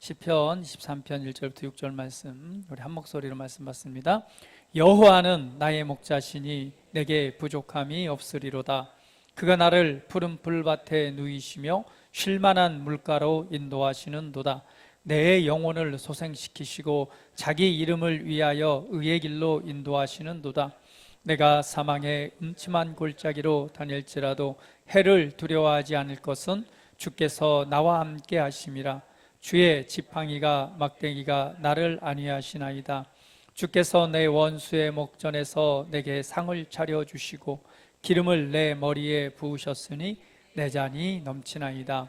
시편 23편 1절부터 6절 말씀 우리 한 목소리로 말씀 받습니다. 여호와는 나의 목자시니 내게 부족함이 없으리로다. 그가 나를 푸른 풀밭에 누이시며 쉴만한 물가로 인도하시는도다. 내 영혼을 소생시키시고 자기 이름을 위하여 의의 길로 인도하시는도다. 내가 사망의 음침한 골짜기로 다닐지라도 해를 두려워하지 않을 것은 주께서 나와 함께 하심이라. 주의 지팡이가 막대기가 나를 안위하시나이다. 주께서 내 원수의 목전에서 내게 상을 차려주시고 기름을 내 머리에 부으셨으니 내 잔이 넘치나이다.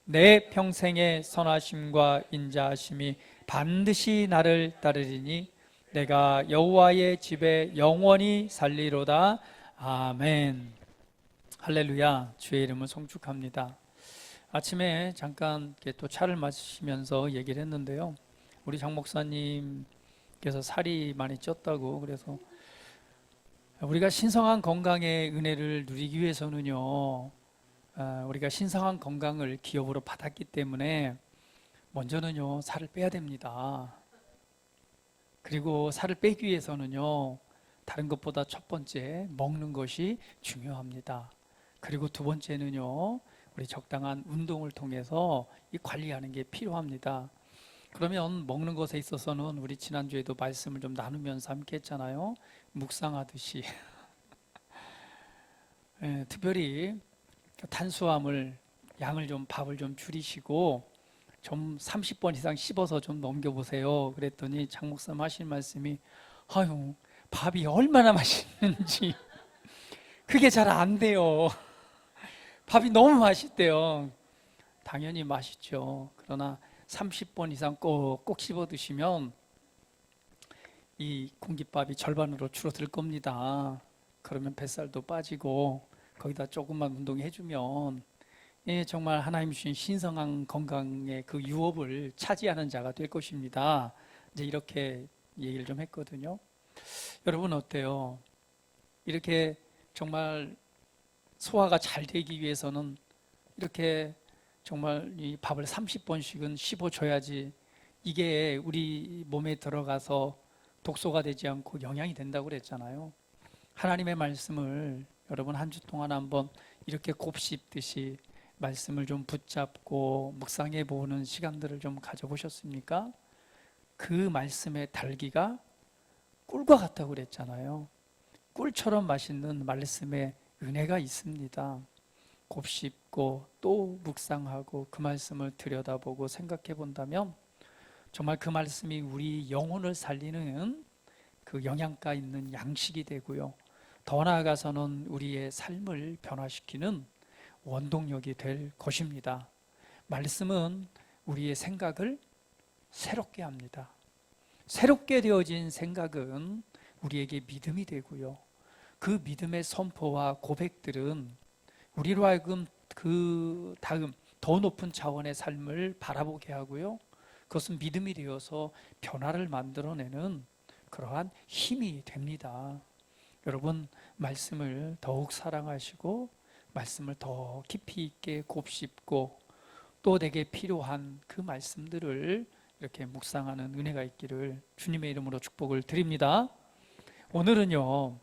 내 평생의 선하심과 인자하심이 반드시 나를 따르리니 내가 여호와의 집에 영원히 살리로다. 아멘. 할렐루야. 주의 이름을 송축합니다. 아침에 잠깐 또 차를 마시면서 얘기를 했는데요. 우리 장 목사님께서 살이 많이 쪘다고, 그래서 우리가 신성한 건강의 은혜를 누리기 위해서는요, 우리가 신성한 건강을 기업으로 받았기 때문에 먼저는요, 살을 빼야 됩니다. 그리고 살을 빼기 위해서는요, 다른 것보다 첫 번째 먹는 것이 중요합니다. 그리고 두 번째는요, 우리 적당한 운동을 통해서 이 관리하는 게 필요합니다. 그러면 먹는 것에 있어서는 우리 지난주에도 말씀을 좀 나누면서 함께 했잖아요. 묵상하듯이 특별히 탄수화물 양을 좀, 밥을 좀 줄이시고 좀 30번 이상 씹어서 좀 넘겨보세요. 그랬더니 장 목사님 하신 말씀이, 아유, 밥이 얼마나 맛있는지 그게 잘 안 돼요. 밥이 너무 맛있대요. 당연히 맛있죠. 그러나 30번 이상 꼭 씹어 드시면 이 공깃밥이 절반으로 줄어들 겁니다. 그러면 뱃살도 빠지고 거기다 조금만 운동해 주면 정말 하나님 주신 신성한 건강의 그 유업을 차지하는 자가 될 것입니다. 이제 이렇게 얘기를 좀 했거든요. 여러분 어때요? 이렇게 정말 소화가 잘 되기 위해서는 이렇게 정말 이 밥을 30번씩은 씹어줘야지 이게 우리 몸에 들어가서 독소가 되지 않고 영양이 된다고 그랬잖아요. 하나님의 말씀을 여러분 한 주 동안 한번 이렇게 곱씹듯이 말씀을 좀 붙잡고 묵상해 보는 시간들을 좀 가져보셨습니까? 그 말씀의 달기가 꿀과 같다고 그랬잖아요. 꿀처럼 맛있는 말씀의 은혜가 있습니다. 곱씹고 또 묵상하고 그 말씀을 들여다보고 생각해 본다면 정말 그 말씀이 우리 영혼을 살리는 그 영양가 있는 양식이 되고요. 더 나아가서는 우리의 삶을 변화시키는 원동력이 될 것입니다. 말씀은 우리의 생각을 새롭게 합니다. 새롭게 되어진 생각은 우리에게 믿음이 되고요. 그 믿음의 선포와 고백들은 우리로 하여금 그 다음 더 높은 차원의 삶을 바라보게 하고요. 그것은 믿음이 되어서 변화를 만들어내는 그러한 힘이 됩니다. 여러분, 말씀을 더욱 사랑하시고 말씀을 더 깊이 있게 곱씹고 또 내게 필요한 그 말씀들을 이렇게 묵상하는 은혜가 있기를 주님의 이름으로 축복을 드립니다. 오늘은요,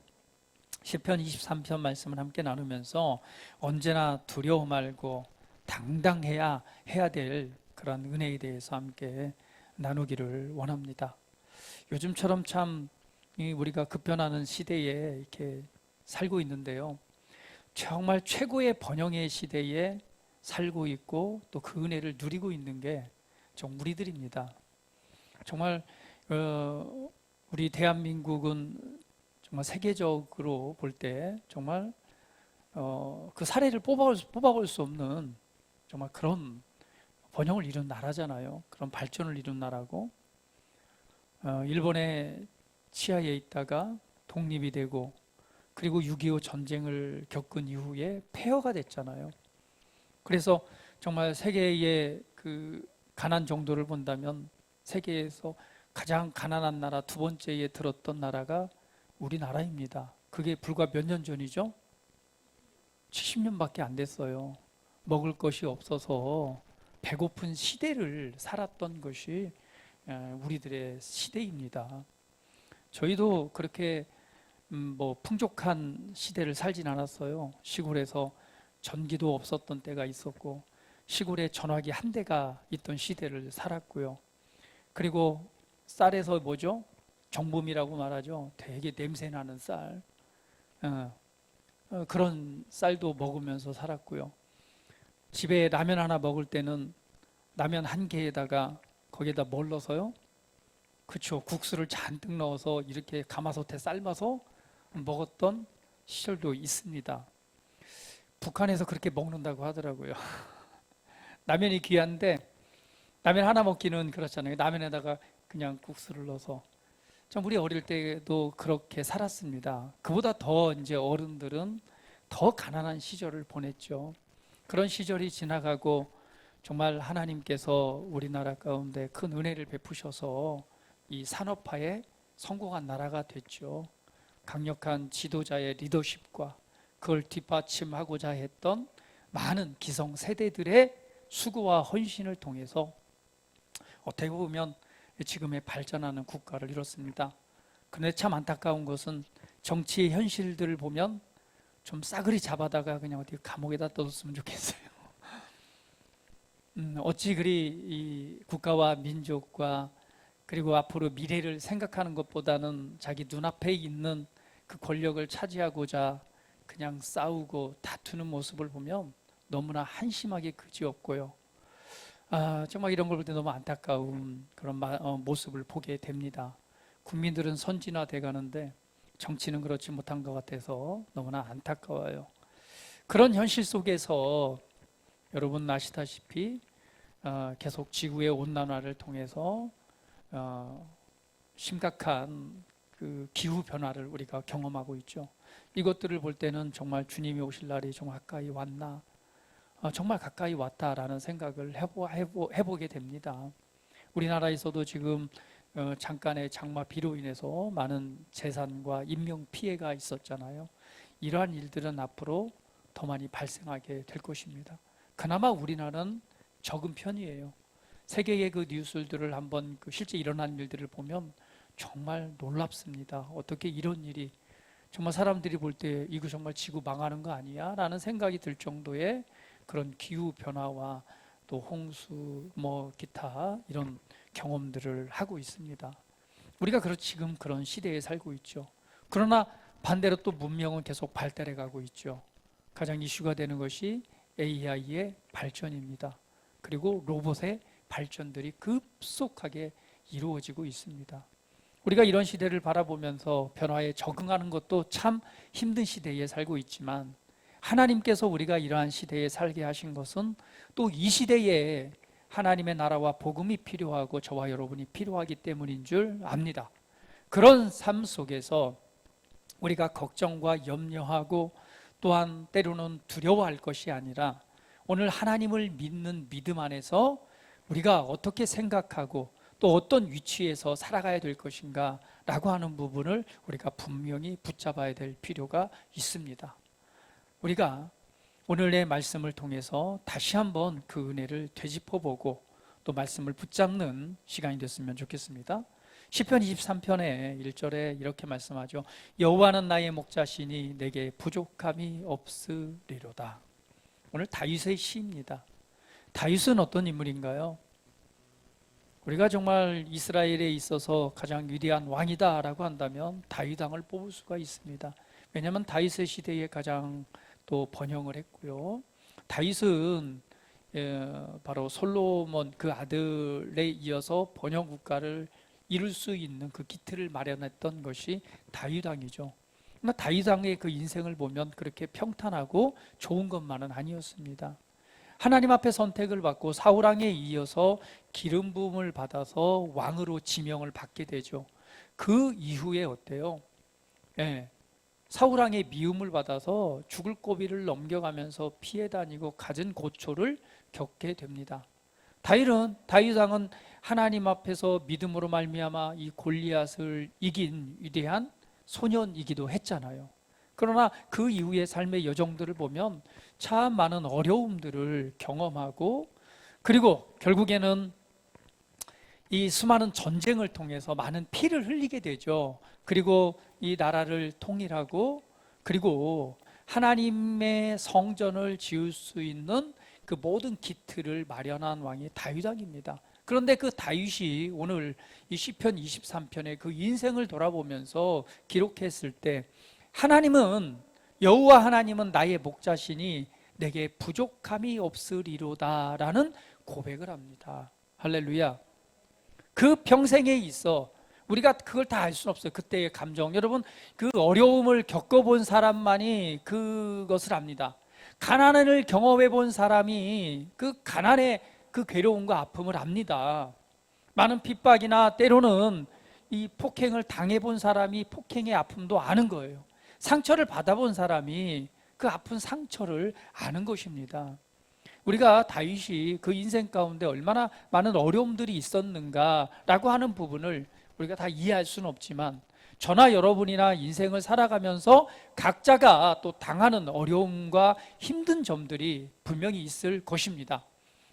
시편 23편 말씀을 함께 나누면서 언제나 두려워 말고 당당해야 해야 될 그런 은혜에 대해서 함께 나누기를 원합니다. 요즘처럼 참 우리가 급변하는 시대에 이렇게 살고 있는데요. 정말 최고의 번영의 시대에 살고 있고 또 그 은혜를 누리고 있는 게 좀 우리들입니다. 정말 우리 대한민국은 정말 세계적으로 볼 때 정말 그 사례를 뽑아볼 수 없는 정말 그런 번영을 이룬 나라잖아요. 그런 발전을 이룬 나라고, 일본의 치하에 있다가 독립이 되고 그리고 6.25 전쟁을 겪은 이후에 폐허가 됐잖아요. 그래서 정말 세계의 그 가난 정도를 본다면 세계에서 가장 가난한 나라 두 번째에 들었던 나라가 우리나라입니다. 그게 불과 몇 년 전이죠? 70년밖에 안 됐어요. 먹을 것이 없어서 배고픈 시대를 살았던 것이 우리들의 시대입니다. 저희도 그렇게 뭐 풍족한 시대를 살진 않았어요. 시골에서 전기도 없었던 때가 있었고 시골에 전화기 한 대가 있던 시대를 살았고요. 그리고 쌀에서 뭐죠? 정범이라고 말하죠. 되게 냄새나는 쌀. 그런 쌀도 먹으면서 살았고요. 집에 라면 하나 먹을 때는 라면 한 개에다가 거기에다 뭘 넣어서요? 그쵸, 국수를 잔뜩 넣어서 이렇게 가마솥에 삶아서 먹었던 시절도 있습니다. 북한에서 그렇게 먹는다고 하더라고요. 라면이 귀한데 라면 하나 먹기는 그렇잖아요. 라면에다가 그냥 국수를 넣어서. 참 우리 어릴 때도 그렇게 살았습니다. 그보다 더 이제 어른들은 더 가난한 시절을 보냈죠. 그런 시절이 지나가고 정말 하나님께서 우리나라 가운데 큰 은혜를 베푸셔서 이 산업화에 성공한 나라가 됐죠. 강력한 지도자의 리더십과 그걸 뒷받침하고자 했던 많은 기성 세대들의 수고와 헌신을 통해서 어떻게 보면 지금의 발전하는 국가를 이뤘습니다. 그런데 참 안타까운 것은 정치의 현실들을 보면 좀 싸그리 잡아다가 그냥 어디 감옥에다 떠뒀으면 좋겠어요. 어찌 그리 이 국가와 민족과 그리고 앞으로 미래를 생각하는 것보다는 자기 눈앞에 있는 그 권력을 차지하고자 그냥 싸우고 다투는 모습을 보면 너무나 한심하게 그지없고요. 정말 이런 걸 볼 때 너무 안타까운 그런 모습을 보게 됩니다. 국민들은 선진화돼 가는데 정치는 그렇지 못한 것 같아서 너무나 안타까워요. 그런 현실 속에서 여러분 아시다시피 계속 지구의 온난화를 통해서 심각한 그 기후 변화를 우리가 경험하고 있죠. 이것들을 볼 때는 정말 주님이 오실 날이 좀 가까이 왔나, 정말 가까이 왔다라는 생각을 해보게 됩니다. 우리나라에서도 지금 잠깐의 장마 비로 인해서 많은 재산과 인명 피해가 있었잖아요. 이러한 일들은 앞으로 더 많이 발생하게 될 것입니다. 그나마 우리나라는 적은 편이에요. 세계의 그 뉴스들을 한번 실제 일어난 일들을 보면 정말 놀랍습니다. 어떻게 이런 일이, 정말 사람들이 볼 때 이거 정말 지구 망하는 거 아니야? 라는 생각이 들 정도의 그런 기후 변화와 또 홍수, 뭐 기타 이런 경험들을 하고 있습니다. 우리가 지금 그런 시대에 살고 있죠. 그러나 반대로 또 문명은 계속 발달해 가고 있죠. 가장 이슈가 되는 것이 AI의 발전입니다. 그리고 로봇의 발전들이 급속하게 이루어지고 있습니다. 우리가 이런 시대를 바라보면서 변화에 적응하는 것도 참 힘든 시대에 살고 있지만 하나님께서 우리가 이러한 시대에 살게 하신 것은 또 이 시대에 하나님의 나라와 복음이 필요하고 저와 여러분이 필요하기 때문인 줄 압니다. 그런 삶 속에서 우리가 걱정과 염려하고 또한 때로는 두려워할 것이 아니라 오늘 하나님을 믿는 믿음 안에서 우리가 어떻게 생각하고 또 어떤 위치에서 살아가야 될 것인가 라고 하는 부분을 우리가 분명히 붙잡아야 될 필요가 있습니다. 우리가 오늘의 말씀을 통해서 다시 한번 그 은혜를 되짚어보고 또 말씀을 붙잡는 시간이 됐으면 좋겠습니다. 시편 23편의 1절에 이렇게 말씀하죠. 여호와는 나의 목자시니 내게 부족함이 없으리로다. 오늘 다윗의 시입니다. 다윗은 어떤 인물인가요? 우리가 정말 이스라엘에 있어서 가장 위대한 왕이다라고 한다면 다윗 왕을 뽑을 수가 있습니다. 왜냐하면 다윗의 시대에 가장 또 번영을 했고요. 다윗은 바로 솔로몬 그 아들에 이어서 번영 국가를 이룰 수 있는 그 기틀을 마련했던 것이 다윗 왕이죠. 그러나 다윗 왕의 그 인생을 보면 그렇게 평탄하고 좋은 것만은 아니었습니다. 하나님 앞에 선택을 받고 사울 왕에 이어서 기름 부음을 받아서 왕으로 지명을 받게 되죠. 그 이후에 어때요? 사울 왕의 미움을 받아서 죽을 고비를 넘겨가면서 피해 다니고 갖은 고초를 겪게 됩니다. 다윗 왕은 하나님 앞에서 믿음으로 말미암아 이 골리앗을 이긴 위대한 소년이기도 했잖아요. 그러나 그 이후의 삶의 여정들을 보면 참 많은 어려움들을 경험하고 그리고 결국에는 이 수많은 전쟁을 통해서 많은 피를 흘리게 되죠. 그리고 이 나라를 통일하고, 그리고 하나님의 성전을 지을 수 있는 그 모든 기틀을 마련한 왕이 다윗 왕입니다. 그런데 그 다윗이 오늘 이 시편 23편의 그 인생을 돌아보면서 기록했을 때, 하나님은, 여호와 하나님은 나의 목자시니 내게 부족함이 없으리로다라는 고백을 합니다. 할렐루야. 그 평생에 있어 우리가 그걸 다 알 수는 없어요. 그때의 감정, 여러분, 그 어려움을 겪어본 사람만이 그것을 압니다. 가난을 경험해 본 사람이 그 가난의 그 괴로움과 아픔을 압니다. 많은 핍박이나 때로는 이 폭행을 당해본 사람이 폭행의 아픔도 아는 거예요. 상처를 받아본 사람이 그 아픈 상처를 아는 것입니다. 우리가 다윗이 그 인생 가운데 얼마나 많은 어려움들이 있었는가라고 하는 부분을 우리가 다 이해할 수는 없지만, 저나 여러분이나 인생을 살아가면서 각자가 또 당하는 어려움과 힘든 점들이 분명히 있을 것입니다.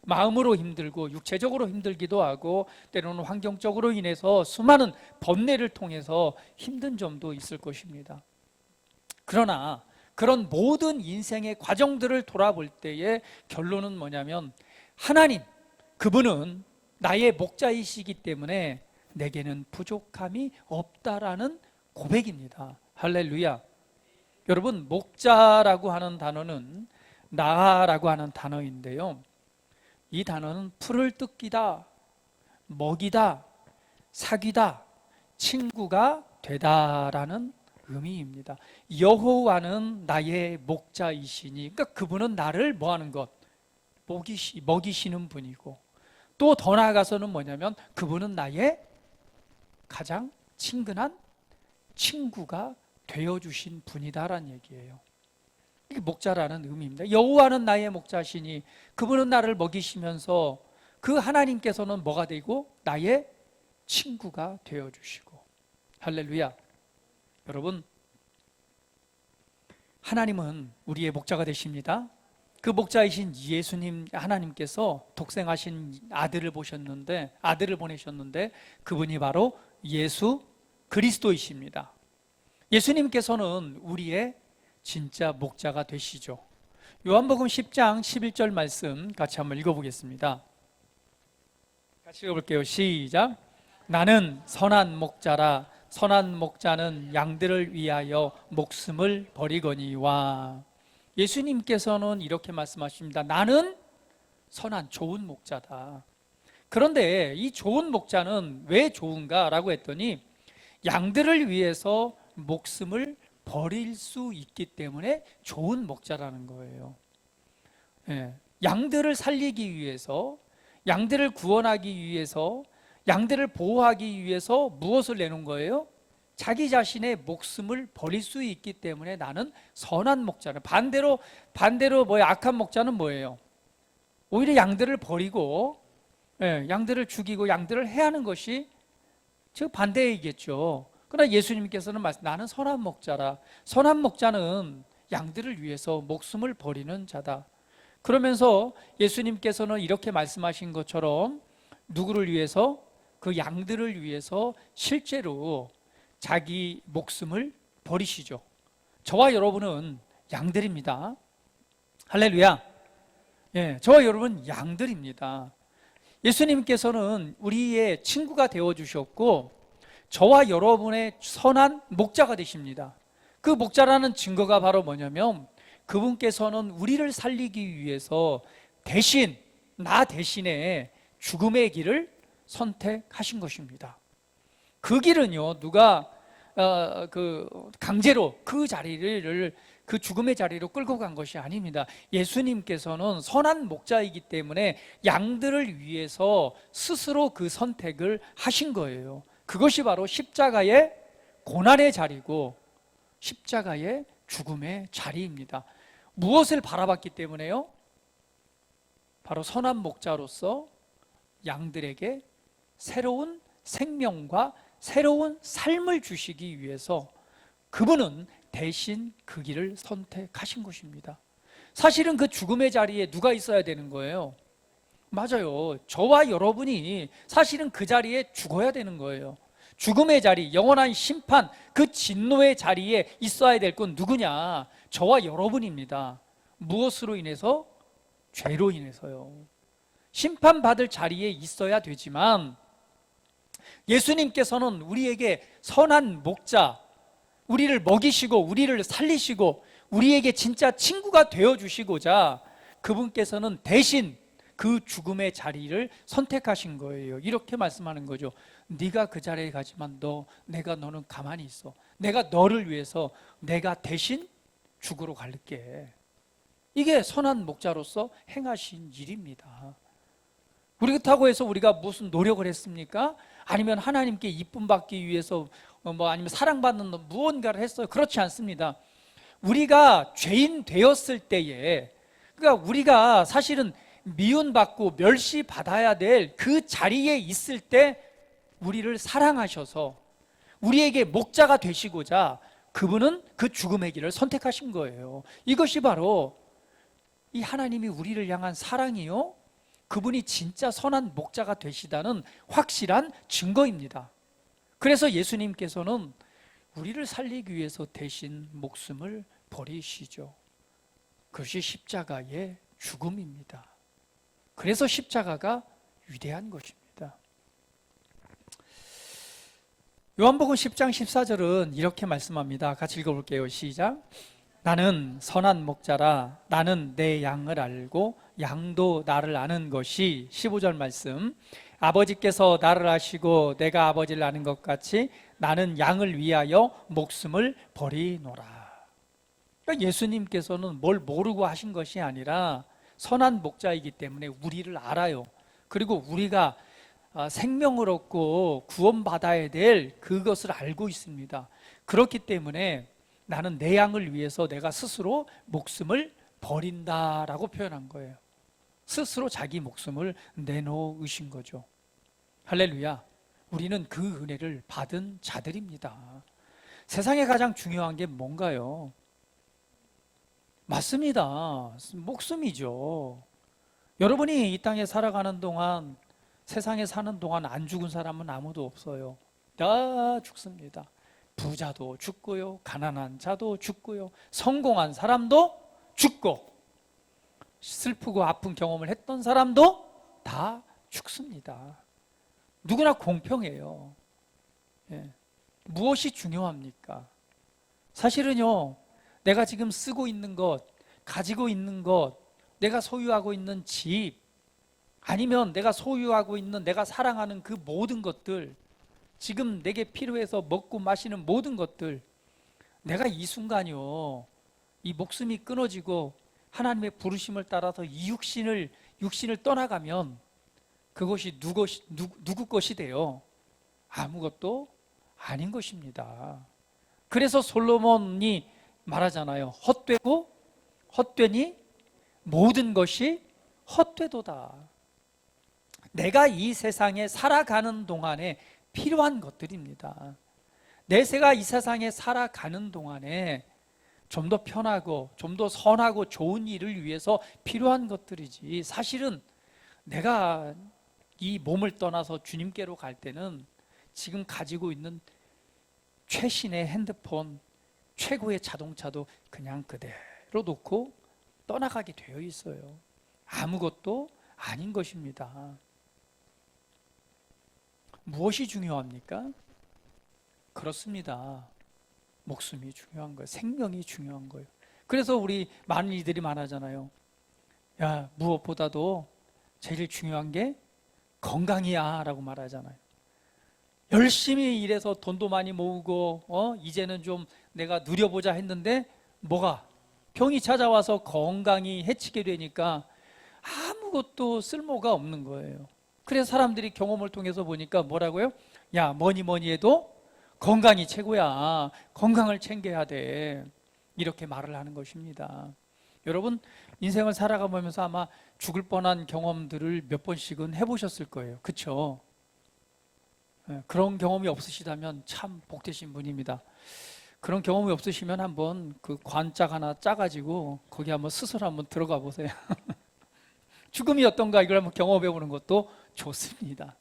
마음으로 힘들고 육체적으로 힘들기도 하고, 때로는 환경적으로 인해서 수많은 번뇌를 통해서 힘든 점도 있을 것입니다. 그러나 그런 모든 인생의 과정들을 돌아볼 때의 결론은 뭐냐면, 하나님, 그분은 나의 목자이시기 때문에 내게는 부족함이 없다라는 고백입니다. 할렐루야. 여러분, 목자라고 하는 단어는 나라고 하는 단어인데요, 이 단어는 풀을 뜯기다, 먹이다, 사귀다, 친구가 되다라는 의미입니다. 여호와는 나의 목자이시니, 그러니까 그분은 나를 뭐하는 것? 먹이시는 분이고, 또 더 나아가서는 뭐냐면 그분은 나의 가장 친근한 친구가 되어주신 분이다라는 얘기예요. 이게 목자라는 의미입니다. 여호와는 나의 목자시니, 그분은 나를 먹이시면서 그 하나님께서는 뭐가 되고 나의 친구가 되어주시고. 할렐루야. 여러분, 하나님은 우리의 목자가 되십니다. 그 목자이신 예수님, 하나님께서 독생하신 아들을 보내셨는데 그분이 바로 예수 그리스도이십니다. 예수님께서는 우리의 진짜 목자가 되시죠. 요한복음 10장 11절 말씀 같이 한번 읽어보겠습니다. 같이 읽어볼게요. 시작. 나는 선한 목자라. 선한 목자는 양들을 위하여 목숨을 버리거니와. 예수님께서는 이렇게 말씀하십니다. 나는 선한 좋은 목자다. 그런데 이 좋은 목자는 왜 좋은가라고 했더니, 양들을 위해서 목숨을 버릴 수 있기 때문에 좋은 목자라는 거예요. 양들을 살리기 위해서, 양들을 구원하기 위해서, 양들을 보호하기 위해서 무엇을 내놓은 거예요? 자기 자신의 목숨을 버릴 수 있기 때문에 나는 선한 목자는. 반대로 뭐예요? 악한 목자는 뭐예요? 오히려 양들을 버리고, 양들을 죽이고 양들을 해하는 것이 즉 반대이겠죠. 그러나 예수님께서는 나는 선한 목자라. 선한 목자는 양들을 위해서 목숨을 버리는 자다. 그러면서 예수님께서는 이렇게 말씀하신 것처럼 누구를 위해서? 그 양들을 위해서 실제로 자기 목숨을 버리시죠. 저와 여러분은 양들입니다. 할렐루야. 저와 여러분은 양들입니다. 예수님께서는 우리의 친구가 되어주셨고, 저와 여러분의 선한 목자가 되십니다. 그 목자라는 증거가 바로 뭐냐면, 그분께서는 우리를 살리기 위해서 나 대신에 죽음의 길을 선택하신 것입니다. 그 길은요, 누가 강제로 그 죽음의 자리로 끌고 간 것이 아닙니다. 예수님께서는 선한 목자이기 때문에 양들을 위해서 스스로 그 선택을 하신 거예요. 그것이 바로 십자가의 고난의 자리고 십자가의 죽음의 자리입니다. 무엇을 바라봤기 때문에요? 바로 선한 목자로서 양들에게 새로운 생명과 새로운 삶을 주시기 위해서 그분은 대신 그 길을 선택하신 것입니다. 사실은 그 죽음의 자리에 누가 있어야 되는 거예요? 맞아요. 저와 여러분이 사실은 그 자리에 죽어야 되는 거예요. 죽음의 자리, 영원한 심판, 그 진노의 자리에 있어야 될 건 누구냐? 저와 여러분입니다. 무엇으로 인해서? 죄로 인해서요. 심판받을 자리에 있어야 되지만 예수님께서는 우리에게 선한 목자, 우리를 먹이시고 우리를 살리시고 우리에게 진짜 친구가 되어주시고자 그분께서는 대신 그 죽음의 자리를 선택하신 거예요. 이렇게 말씀하는 거죠. 네가 그 자리에 가지만 내가 너는 가만히 있어. 내가 너를 위해서 내가 대신 죽으러 갈게. 이게 선한 목자로서 행하신 일입니다. 그렇다고 해서 우리가 무슨 노력을 했습니까? 아니면 하나님께 이쁨 받기 위해서 아니면 사랑받는 무언가를 했어요? 그렇지 않습니다. 우리가 죄인 되었을 때에, 그러니까 우리가 사실은 미움받고 멸시받아야 될 그 자리에 있을 때 우리를 사랑하셔서 우리에게 목자가 되시고자 그분은 그 죽음의 길을 선택하신 거예요. 이것이 바로 이 하나님이 우리를 향한 사랑이요, 그분이 진짜 선한 목자가 되시다는 확실한 증거입니다. 그래서 예수님께서는 우리를 살리기 위해서 대신 목숨을 버리시죠. 그것이 십자가의 죽음입니다. 그래서 십자가가 위대한 것입니다. 요한복음 10장 14절은 이렇게 말씀합니다. 같이 읽어볼게요. 시작. 나는 선한 목자라. 나는 내 양을 알고 양도 나를 아는 것이. 15절 말씀. 아버지께서 나를 아시고 내가 아버지를 아는 것 같이 나는 양을 위하여 목숨을 버리노라. 그러니까 예수님께서는 뭘 모르고 하신 것이 아니라 선한 목자이기 때문에 우리를 알아요. 그리고 우리가 생명을 얻고 구원받아야 될 그것을 알고 있습니다. 그렇기 때문에 나는 내 양을 위해서 내가 스스로 목숨을 버린다라고 표현한 거예요. 스스로 자기 목숨을 내놓으신 거죠. 할렐루야. 우리는 그 은혜를 받은 자들입니다. 세상에 가장 중요한 게 뭔가요? 맞습니다. 목숨이죠. 여러분이 이 땅에 살아가는 동안, 세상에 사는 동안 안 죽은 사람은 아무도 없어요. 다 죽습니다. 부자도 죽고요, 가난한 자도 죽고요, 성공한 사람도 죽고, 슬프고 아픈 경험을 했던 사람도 다 죽습니다. 누구나 공평해요. 예. 무엇이 중요합니까? 사실은요, 내가 지금 쓰고 있는 것, 가지고 있는 것, 내가 소유하고 있는 집, 아니면 내가 소유하고 있는 내가 사랑하는 그 모든 것들, 지금 내게 필요해서 먹고 마시는 모든 것들, 내가 이 순간이요, 이 목숨이 끊어지고 하나님의 부르심을 따라서 이 육신을 떠나가면 그것이 누구 것이 돼요? 아무것도 아닌 것입니다. 그래서 솔로몬이 말하잖아요. 헛되니 모든 것이 헛되도다. 내가 이 세상에 살아가는 동안에 필요한 것들입니다. 내가 이 세상에 살아가는 동안에 좀 더 편하고 좀 더 선하고 좋은 일을 위해서 필요한 것들이지, 사실은 내가 이 몸을 떠나서 주님께로 갈 때는 지금 가지고 있는 최신의 핸드폰, 최고의 자동차도 그냥 그대로 놓고 떠나가게 되어 있어요. 아무것도 아닌 것입니다. 무엇이 중요합니까? 그렇습니다. 목숨이 중요한 거예요. 생명이 중요한 거예요. 그래서 우리 많은 이들이 말하잖아요. 야, 무엇보다도 제일 중요한 게 건강이야 라고 말하잖아요. 열심히 일해서 돈도 많이 모으고 이제는 좀 내가 누려보자 했는데 뭐가? 병이 찾아와서 건강이 해치게 되니까 아무것도 쓸모가 없는 거예요. 그래서 사람들이 경험을 통해서 보니까 뭐라고요? 야, 뭐니 해도 건강이 최고야. 건강을 챙겨야 돼. 이렇게 말을 하는 것입니다. 여러분, 인생을 살아가면서 아마 죽을 뻔한 경험들을 몇 번씩은 해보셨을 거예요. 그렇죠? 그런 경험이 없으시다면 참 복되신 분입니다. 그런 경험이 없으시면 한번 그 관짝 하나 짜가지고 거기 한번 스스로 한번 들어가 보세요. 죽음이 어떤가 이걸 한번 경험해 보는 것도 좋습니다.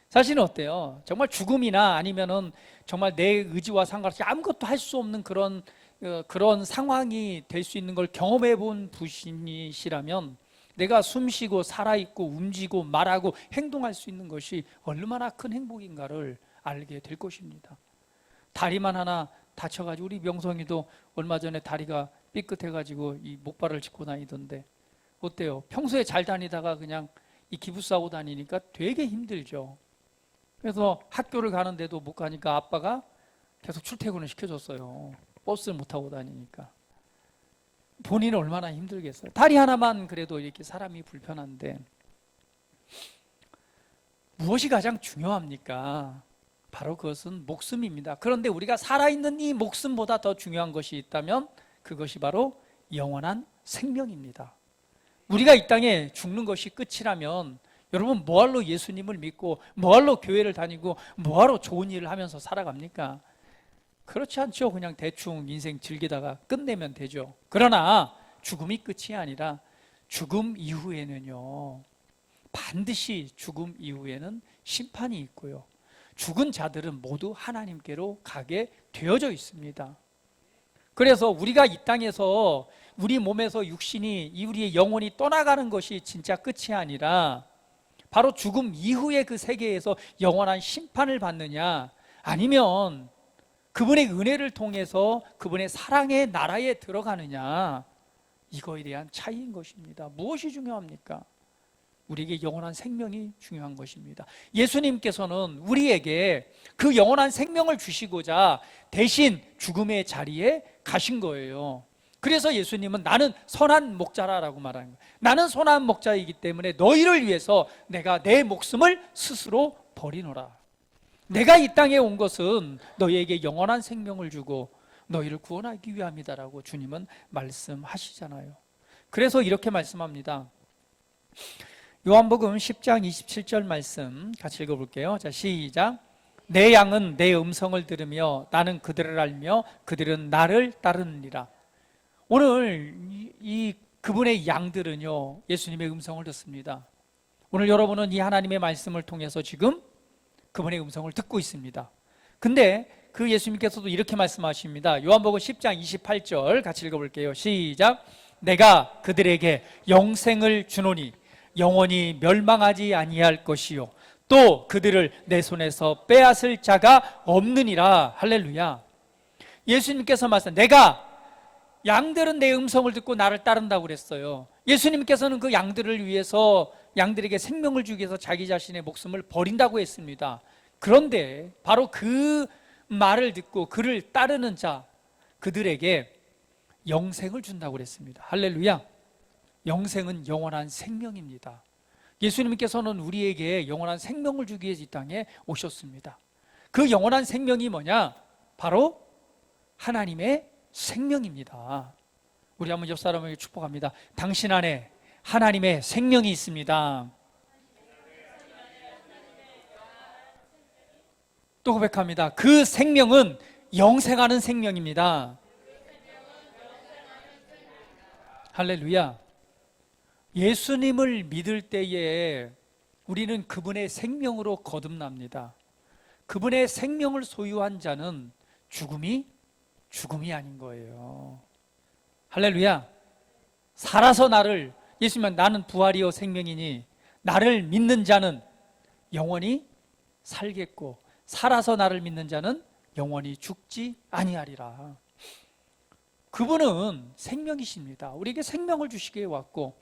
사실은 어때요? 정말 죽음이나 아니면은 정말 내 의지와 상관없이 아무것도 할 수 없는 그런 상황이 될 수 있는 걸 경험해 본 분이시라면 내가 숨쉬고 살아있고 움직이고 말하고 행동할 수 있는 것이 얼마나 큰 행복인가를 알게 될 것입니다. 다리만 하나 다쳐가지고 우리 명성이도 얼마 전에 다리가 삐끗해가지고 이 목발을 짚고 다니던데 어때요? 평소에 잘 다니다가 그냥 이 기부싸고 다니니까 되게 힘들죠. 그래서 학교를 가는데도 못 가니까 아빠가 계속 출퇴근을 시켜줬어요. 버스를 못 타고 다니니까. 본인은 얼마나 힘들겠어요. 다리 하나만 그래도 이렇게 사람이 불편한데 무엇이 가장 중요합니까? 바로 그것은 목숨입니다. 그런데 우리가 살아있는 이 목숨보다 더 중요한 것이 있다면 그것이 바로 영원한 생명입니다. 우리가 이 땅에 죽는 것이 끝이라면 여러분 뭐하러 예수님을 믿고 뭐하러 교회를 다니고 뭐하러 좋은 일을 하면서 살아갑니까? 그렇지 않죠. 그냥 대충 인생 즐기다가 끝내면 되죠. 그러나 죽음이 끝이 아니라 죽음 이후에는요, 반드시 죽음 이후에는 심판이 있고요, 죽은 자들은 모두 하나님께로 가게 되어져 있습니다. 그래서 우리가 이 땅에서 우리 몸에서 육신이 우리의 영혼이 떠나가는 것이 진짜 끝이 아니라 바로 죽음 이후의 그 세계에서 영원한 심판을 받느냐, 아니면 그분의 은혜를 통해서 그분의 사랑의 나라에 들어가느냐, 이거에 대한 차이인 것입니다. 무엇이 중요합니까? 우리에게 영원한 생명이 중요한 것입니다. 예수님께서는 우리에게 그 영원한 생명을 주시고자 대신 죽음의 자리에 가신 거예요. 그래서 예수님은 나는 선한 목자라고 말하는 거예요. 나는 선한 목자이기 때문에 너희를 위해서 내가 내 목숨을 스스로 버리노라. 내가 이 땅에 온 것은 너희에게 영원한 생명을 주고 너희를 구원하기 위함이다라고 주님은 말씀하시잖아요. 그래서 이렇게 말씀합니다. 요한복음 10장 27절 말씀 같이 읽어볼게요. 자, 시작. 내 양은 내 음성을 들으며 나는 그들을 알며 그들은 나를 따르느니라. 오늘 그분의 양들은요, 예수님의 음성을 듣습니다. 오늘 여러분은 이 하나님의 말씀을 통해서 지금 그분의 음성을 듣고 있습니다. 근데 그 예수님께서도 이렇게 말씀하십니다. 요한복음 10장 28절 같이 읽어볼게요. 시작. 내가 그들에게 영생을 주노니 영원히 멸망하지 아니할 것이요 또 그들을 내 손에서 빼앗을 자가 없느니라. 할렐루야. 예수님께서 내가 양들은 내 음성을 듣고 나를 따른다고 그랬어요. 예수님께서는 그 양들을 위해서 양들에게 생명을 주기 위해서 자기 자신의 목숨을 버린다고 했습니다. 그런데 바로 그 말을 듣고 그를 따르는 자, 그들에게 영생을 준다고 그랬습니다. 할렐루야. 영생은 영원한 생명입니다. 예수님께서는 우리에게 영원한 생명을 주기 위해서 이 땅에 오셨습니다. 그 영원한 생명이 뭐냐? 바로 하나님의 생명입니다. 우리 한번 옆 사람에게 축복합니다. 당신 안에 하나님의 생명이 있습니다. 또 고백합니다. 그 생명은 영생하는 생명입니다. 할렐루야. 예수님을 믿을 때에 우리는 그분의 생명으로 거듭납니다. 그분의 생명을 소유한 자는 죽음이 아닌 거예요. 할렐루야. 살아서 예수님은 나는 부활이요 생명이니 나를 믿는 자는 영원히 살겠고 살아서 나를 믿는 자는 영원히 죽지 아니하리라. 그분은 생명이십니다. 우리에게 생명을 주시기에 왔고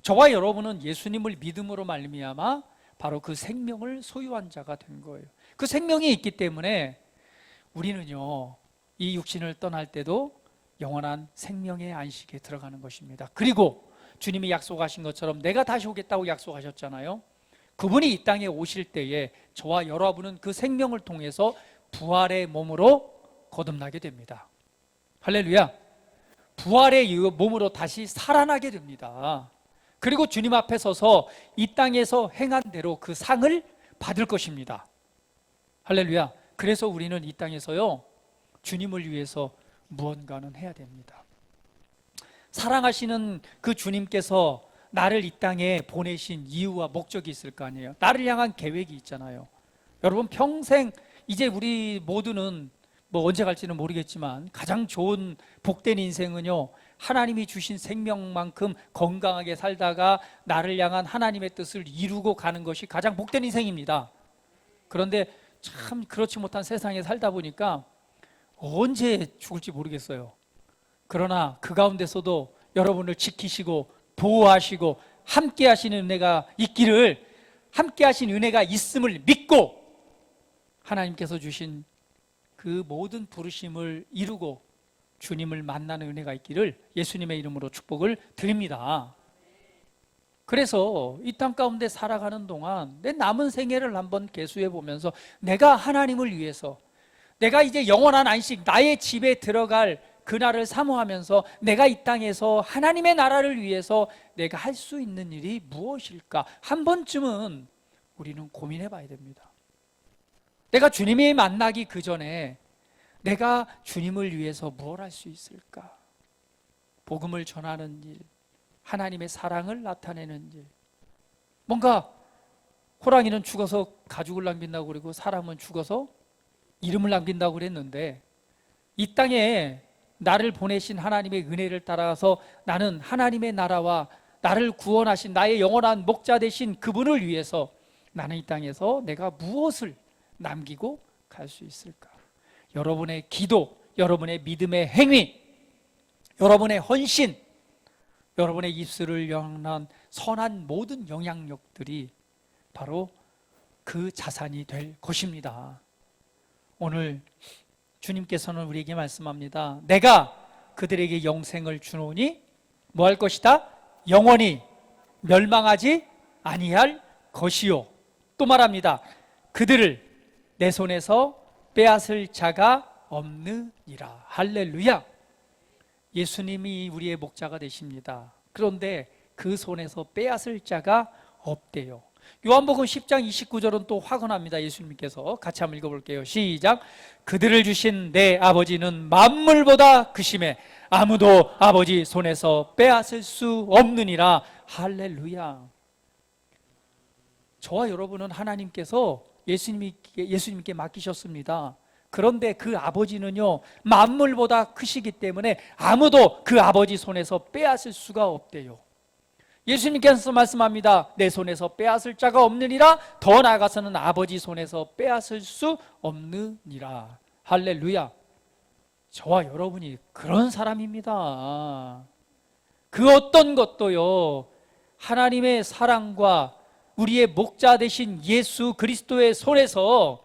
저와 여러분은 예수님을 믿음으로 말미암아 바로 그 생명을 소유한 자가 된 거예요. 그 생명이 있기 때문에 우리는요, 이 육신을 떠날 때도 영원한 생명의 안식에 들어가는 것입니다. 그리고 주님이 약속하신 것처럼 내가 다시 오겠다고 약속하셨잖아요. 그분이 이 땅에 오실 때에 저와 여러분은 그 생명을 통해서 부활의 몸으로 거듭나게 됩니다. 할렐루야. 부활의 몸으로 다시 살아나게 됩니다. 그리고 주님 앞에 서서 이 땅에서 행한 대로 그 상을 받을 것입니다. 할렐루야. 그래서 우리는 이 땅에서요, 주님을 위해서 무언가는 해야 됩니다. 사랑하시는 그 주님께서 나를 이 땅에 보내신 이유와 목적이 있을 거 아니에요. 나를 향한 계획이 있잖아요. 여러분 평생 이제 우리 모두는 뭐 언제 갈지는 모르겠지만 가장 좋은 복된 인생은요, 하나님이 주신 생명만큼 건강하게 살다가 나를 향한 하나님의 뜻을 이루고 가는 것이 가장 복된 인생입니다. 그런데 참 그렇지 못한 세상에 살다 보니까 언제 죽을지 모르겠어요. 그러나 그 가운데서도 여러분을 지키시고 보호하시고 함께 하시는 은혜가 있기를, 함께 하신 은혜가 있음을 믿고 하나님께서 주신 그 모든 부르심을 이루고 주님을 만나는 은혜가 있기를 예수님의 이름으로 축복을 드립니다. 그래서 이 땅 가운데 살아가는 동안 내 남은 생애를 한번 계수해 보면서 내가 하나님을 위해서, 내가 이제 영원한 안식, 나의 집에 들어갈 그날을 사모하면서 내가 이 땅에서 하나님의 나라를 위해서 내가 할 수 있는 일이 무엇일까? 한 번쯤은 우리는 고민해 봐야 됩니다. 내가 주님이 만나기 그 전에 내가 주님을 위해서 무엇 할 수 있을까? 복음을 전하는 일, 하나님의 사랑을 나타내는 일. 뭔가 호랑이는 죽어서 가죽을 남긴다고 그러고 사람은 죽어서 이름을 남긴다고 그랬는데, 이 땅에 나를 보내신 하나님의 은혜를 따라서 나는 하나님의 나라와 나를 구원하신 나의 영원한 목자 되신 그분을 위해서 나는 이 땅에서 내가 무엇을 남기고 갈 수 있을까? 여러분의 기도, 여러분의 믿음의 행위, 여러분의 헌신, 여러분의 입술을 영한 선한 모든 영향력들이 바로 그 자산이 될 것입니다. 오늘 주님께서는 우리에게 말씀합니다. 내가 그들에게 영생을 주노니 뭐 할 것이다? 영원히 멸망하지 아니할 것이요. 또 말합니다. 그들을 내 손에서 빼앗을 자가 없느니라. 할렐루야. 예수님이 우리의 목자가 되십니다. 그런데 그 손에서 빼앗을 자가 없대요. 요한복음 10장 29절은 또 확언합니다. 예수님께서 같이 한번 읽어볼게요. 시작. 그들을 주신 내 아버지는 만물보다 크심에 아무도 아버지 손에서 빼앗을 수 없느니라. 할렐루야. 저와 여러분은 하나님께서 예수님께 맡기셨습니다. 그런데 그 아버지는요, 만물보다 크시기 때문에 아무도 그 아버지 손에서 빼앗을 수가 없대요. 예수님께서 말씀합니다. 내 손에서 빼앗을 자가 없느니라. 더 나아가서는 아버지 손에서 빼앗을 수 없느니라. 할렐루야. 저와 여러분이 그런 사람입니다. 그 어떤 것도요, 하나님의 사랑과 우리의 목자 되신 예수 그리스도의 손에서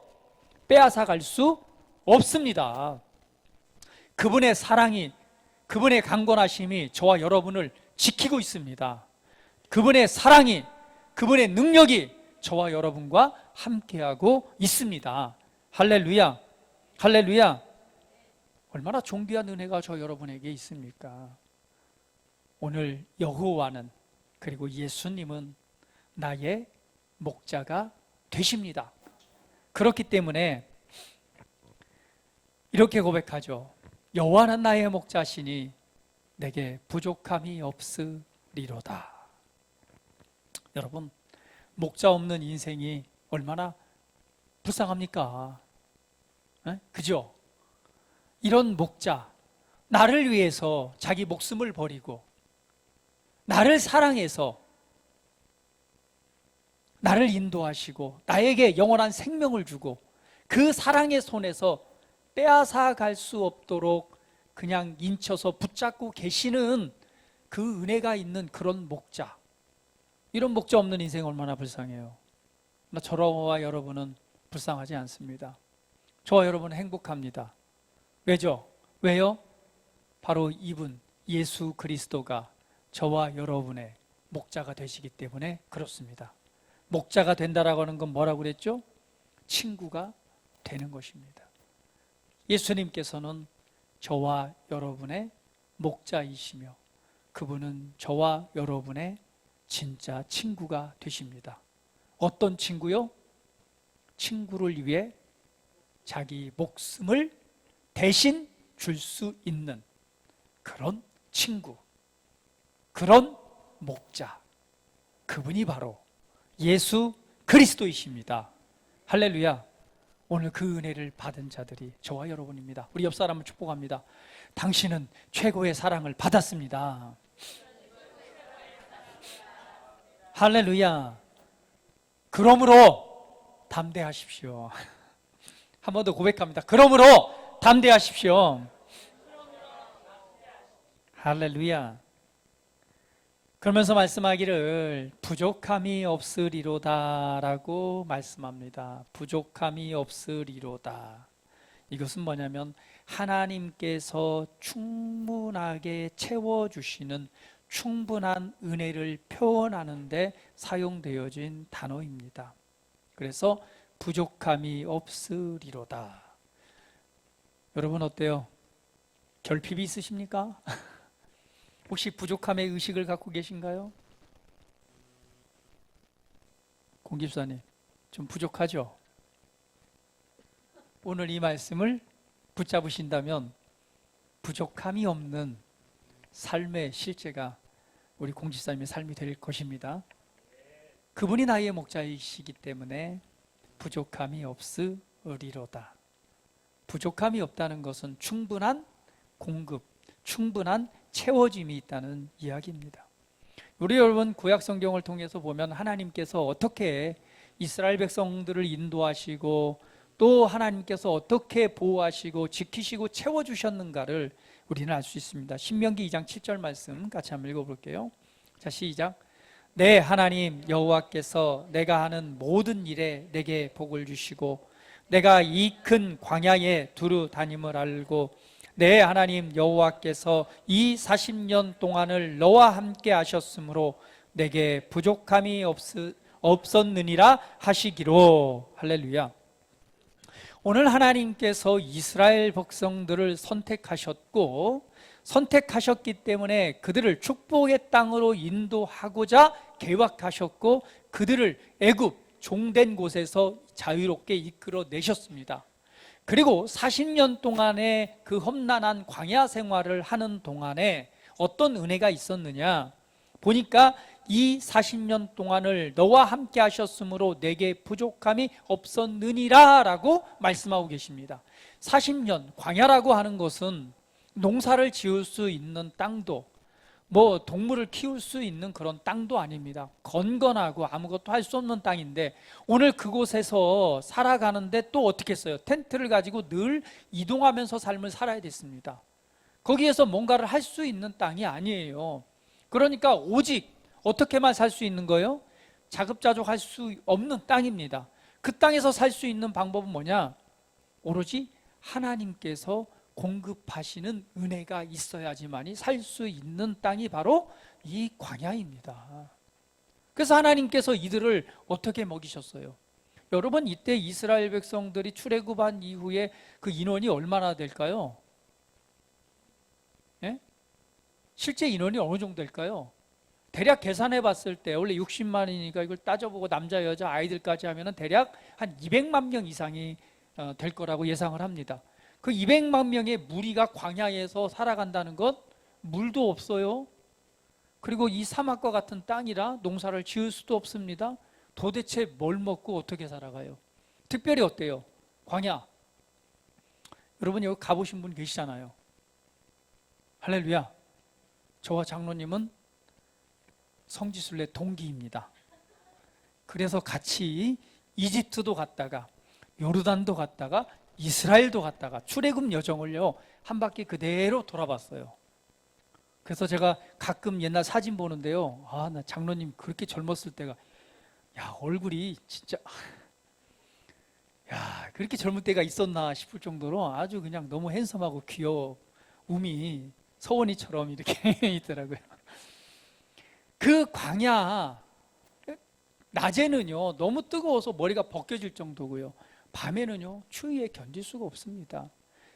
빼앗아 갈 수 없습니다. 그분의 사랑이, 그분의 강권하심이 저와 여러분을 지키고 있습니다. 그분의 사랑이, 그분의 능력이 저와 여러분과 함께하고 있습니다. 할렐루야. 할렐루야. 얼마나 존귀한 은혜가 저 여러분에게 있습니까? 오늘 여호와는, 그리고 예수님은 나의 목자가 되십니다. 그렇기 때문에 이렇게 고백하죠. 여호와는 나의 목자시니 내게 부족함이 없으리로다. 여러분, 목자 없는 인생이 얼마나 불쌍합니까? 그죠? 이런 목자, 나를 위해서 자기 목숨을 버리고 나를 사랑해서 나를 인도하시고 나에게 영원한 생명을 주고 그 사랑의 손에서 빼앗아 갈 수 없도록 그냥 인쳐서 붙잡고 계시는 그 은혜가 있는 그런 목자. 이런 목자 없는 인생 얼마나 불쌍해요. 나 저와 여러분은 불쌍하지 않습니다. 저와 여러분은 행복합니다. 왜죠? 왜요? 바로 이분 예수 그리스도가 저와 여러분의 목자가 되시기 때문에 그렇습니다. 목자가 된다라고 하는 건 뭐라고 그랬죠? 친구가 되는 것입니다. 예수님께서는 저와 여러분의 목자이시며 그분은 저와 여러분의 진짜 친구가 되십니다. 어떤 친구요? 친구를 위해 자기 목숨을 대신 줄 수 있는 그런 친구, 그런 목자. 그분이 바로 예수 그리스도이십니다. 할렐루야. 오늘 그 은혜를 받은 자들이 저와 여러분입니다. 우리 옆 사람을 축복합니다. 당신은 최고의 사랑을 받았습니다. 할렐루야. 그러므로 담대하십시오. 한 번 더 고백합니다. 그러므로 담대하십시오. 할렐루야. 그러면서 말씀하기를 부족함이 없으리로다 라고 말씀합니다. 부족함이 없으리로다. 이것은 뭐냐면 하나님께서 충분하게 채워주시는 충분한 은혜를 표현하는 데 사용되어진 단어입니다. 그래서 부족함이 없으리로다. 여러분 어때요? 결핍이 있으십니까? 혹시 부족함의 의식을 갖고 계신가요? 공집사님, 좀 부족하죠? 오늘 이 말씀을 붙잡으신다면 부족함이 없는 삶의 실제가 우리 공집사님의 삶이 될 것입니다. 그분이 나의 목자이시기 때문에 부족함이 없으리로다. 부족함이 없다는 것은 충분한 공급, 충분한 채워짐이 있다는 이야기입니다. 우리 여러분 구약 성경을 통해서 보면 하나님께서 어떻게 이스라엘 백성들을 인도하시고 또 하나님께서 어떻게 보호하시고 지키시고 채워주셨는가를 우리는 알 수 있습니다. 신명기 2장 7절 말씀 같이 한번 읽어볼게요. 자, 시작. 내 하나님 여호와께서 내가 하는 모든 일에 내게 복을 주시고 내가 이 큰 광야에 두루 다님을 알고 내 하나님 여호와께서 이 40년 동안을 너와 함께 하셨으므로 내게 부족함이 없었느니라 하시기로. 할렐루야. 오늘 하나님께서 이스라엘 백성들을 선택하셨고 선택하셨기 때문에 그들을 축복의 땅으로 인도하고자 계획하셨고 그들을 애굽 종된 곳에서 자유롭게 이끌어 내셨습니다. 그리고 40년 동안의 그 험난한 광야 생활을 하는 동안에 어떤 은혜가 있었느냐 보니까 이 40년 동안을 너와 함께 하셨으므로 내게 부족함이 없었느니라 라고 말씀하고 계십니다. 40년 광야라고 하는 것은 농사를 지을 수 있는 땅도 뭐 동물을 키울 수 있는 그런 땅도 아닙니다. 건건하고 아무것도 할 수 없는 땅인데 오늘 그곳에서 살아가는데 또 어떻게 했어요? 텐트를 가지고 늘 이동하면서 삶을 살아야 됐습니다. 거기에서 뭔가를 할 수 있는 땅이 아니에요. 그러니까 오직 어떻게만 살 수 있는 거예요? 자급자족할 수 없는 땅입니다. 그 땅에서 살 수 있는 방법은 뭐냐? 오로지 하나님께서 공급하시는 은혜가 있어야지만이 살 수 있는 땅이 바로 이 광야입니다. 그래서 하나님께서 이들을 어떻게 먹이셨어요? 여러분 이때 이스라엘 백성들이 출애굽한 이후에 그 인원이 얼마나 될까요? 예? 실제 인원이 어느 정도 될까요? 대략 계산해 봤을 때 원래 60만이니까 이걸 따져보고 남자 여자 아이들까지 하면 대략 한 200만 명 이상이 될 거라고 예상을 합니다. 그 200만 명의 무리가 광야에서 살아간다는 것, 물도 없어요. 그리고 이 사막과 같은 땅이라 농사를 지을 수도 없습니다. 도대체 뭘 먹고 어떻게 살아가요? 특별히 어때요? 광야. 여러분 여기 가보신 분 계시잖아요. 할렐루야. 저와 장로님은 성지순례 동기입니다. 그래서 같이 이집트도 갔다가 요르단도 갔다가 이스라엘도 갔다가 출애굽 여정을요 한 바퀴 그대로 돌아봤어요. 그래서 제가 가끔 옛날 사진 보는데요, 아, 나 장로님 그렇게 젊었을 때가 야 얼굴이 진짜 야 그렇게 젊을 때가 있었나 싶을 정도로 아주 그냥 너무 핸섬하고 귀여워 우미 서원이처럼 이렇게 있더라고요. 그 광야 낮에는요 너무 뜨거워서 머리가 벗겨질 정도고요, 밤에는요 추위에 견딜 수가 없습니다.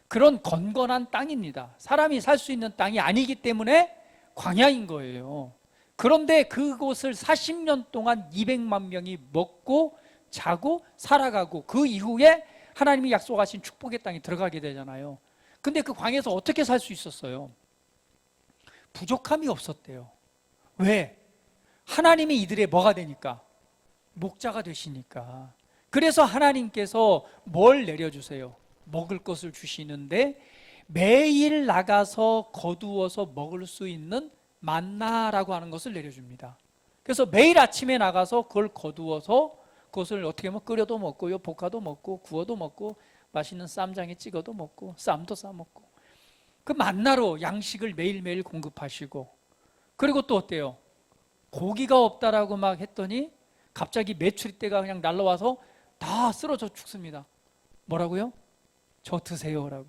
그런 건건한 땅입니다. 사람이 살 수 있는 땅이 아니기 때문에 광야인 거예요. 그런데 그곳을 40년 동안 200만 명이 먹고 자고 살아가고 그 이후에 하나님이 약속하신 축복의 땅에 들어가게 되잖아요. 근데 그 광야에서 어떻게 살 수 있었어요? 부족함이 없었대요. 왜? 하나님이 이들의 뭐가 되니까? 목자가 되시니까. 그래서 하나님께서 뭘 내려주세요? 먹을 것을 주시는데 매일 나가서 거두어서 먹을 수 있는 만나라고 하는 것을 내려줍니다. 그래서 매일 아침에 나가서 그걸 거두어서 그것을 어떻게 하면 끓여도 먹고요, 볶아도 먹고, 구워도 먹고, 맛있는 쌈장에 찍어도 먹고, 쌈도 싸 먹고, 그 만나로 양식을 매일매일 공급하시고, 그리고 또 어때요? 고기가 없다라고 막 했더니 갑자기 메추리떼가 그냥 날라와서 다 쓰러져 죽습니다. 뭐라고요? 저 드세요라고.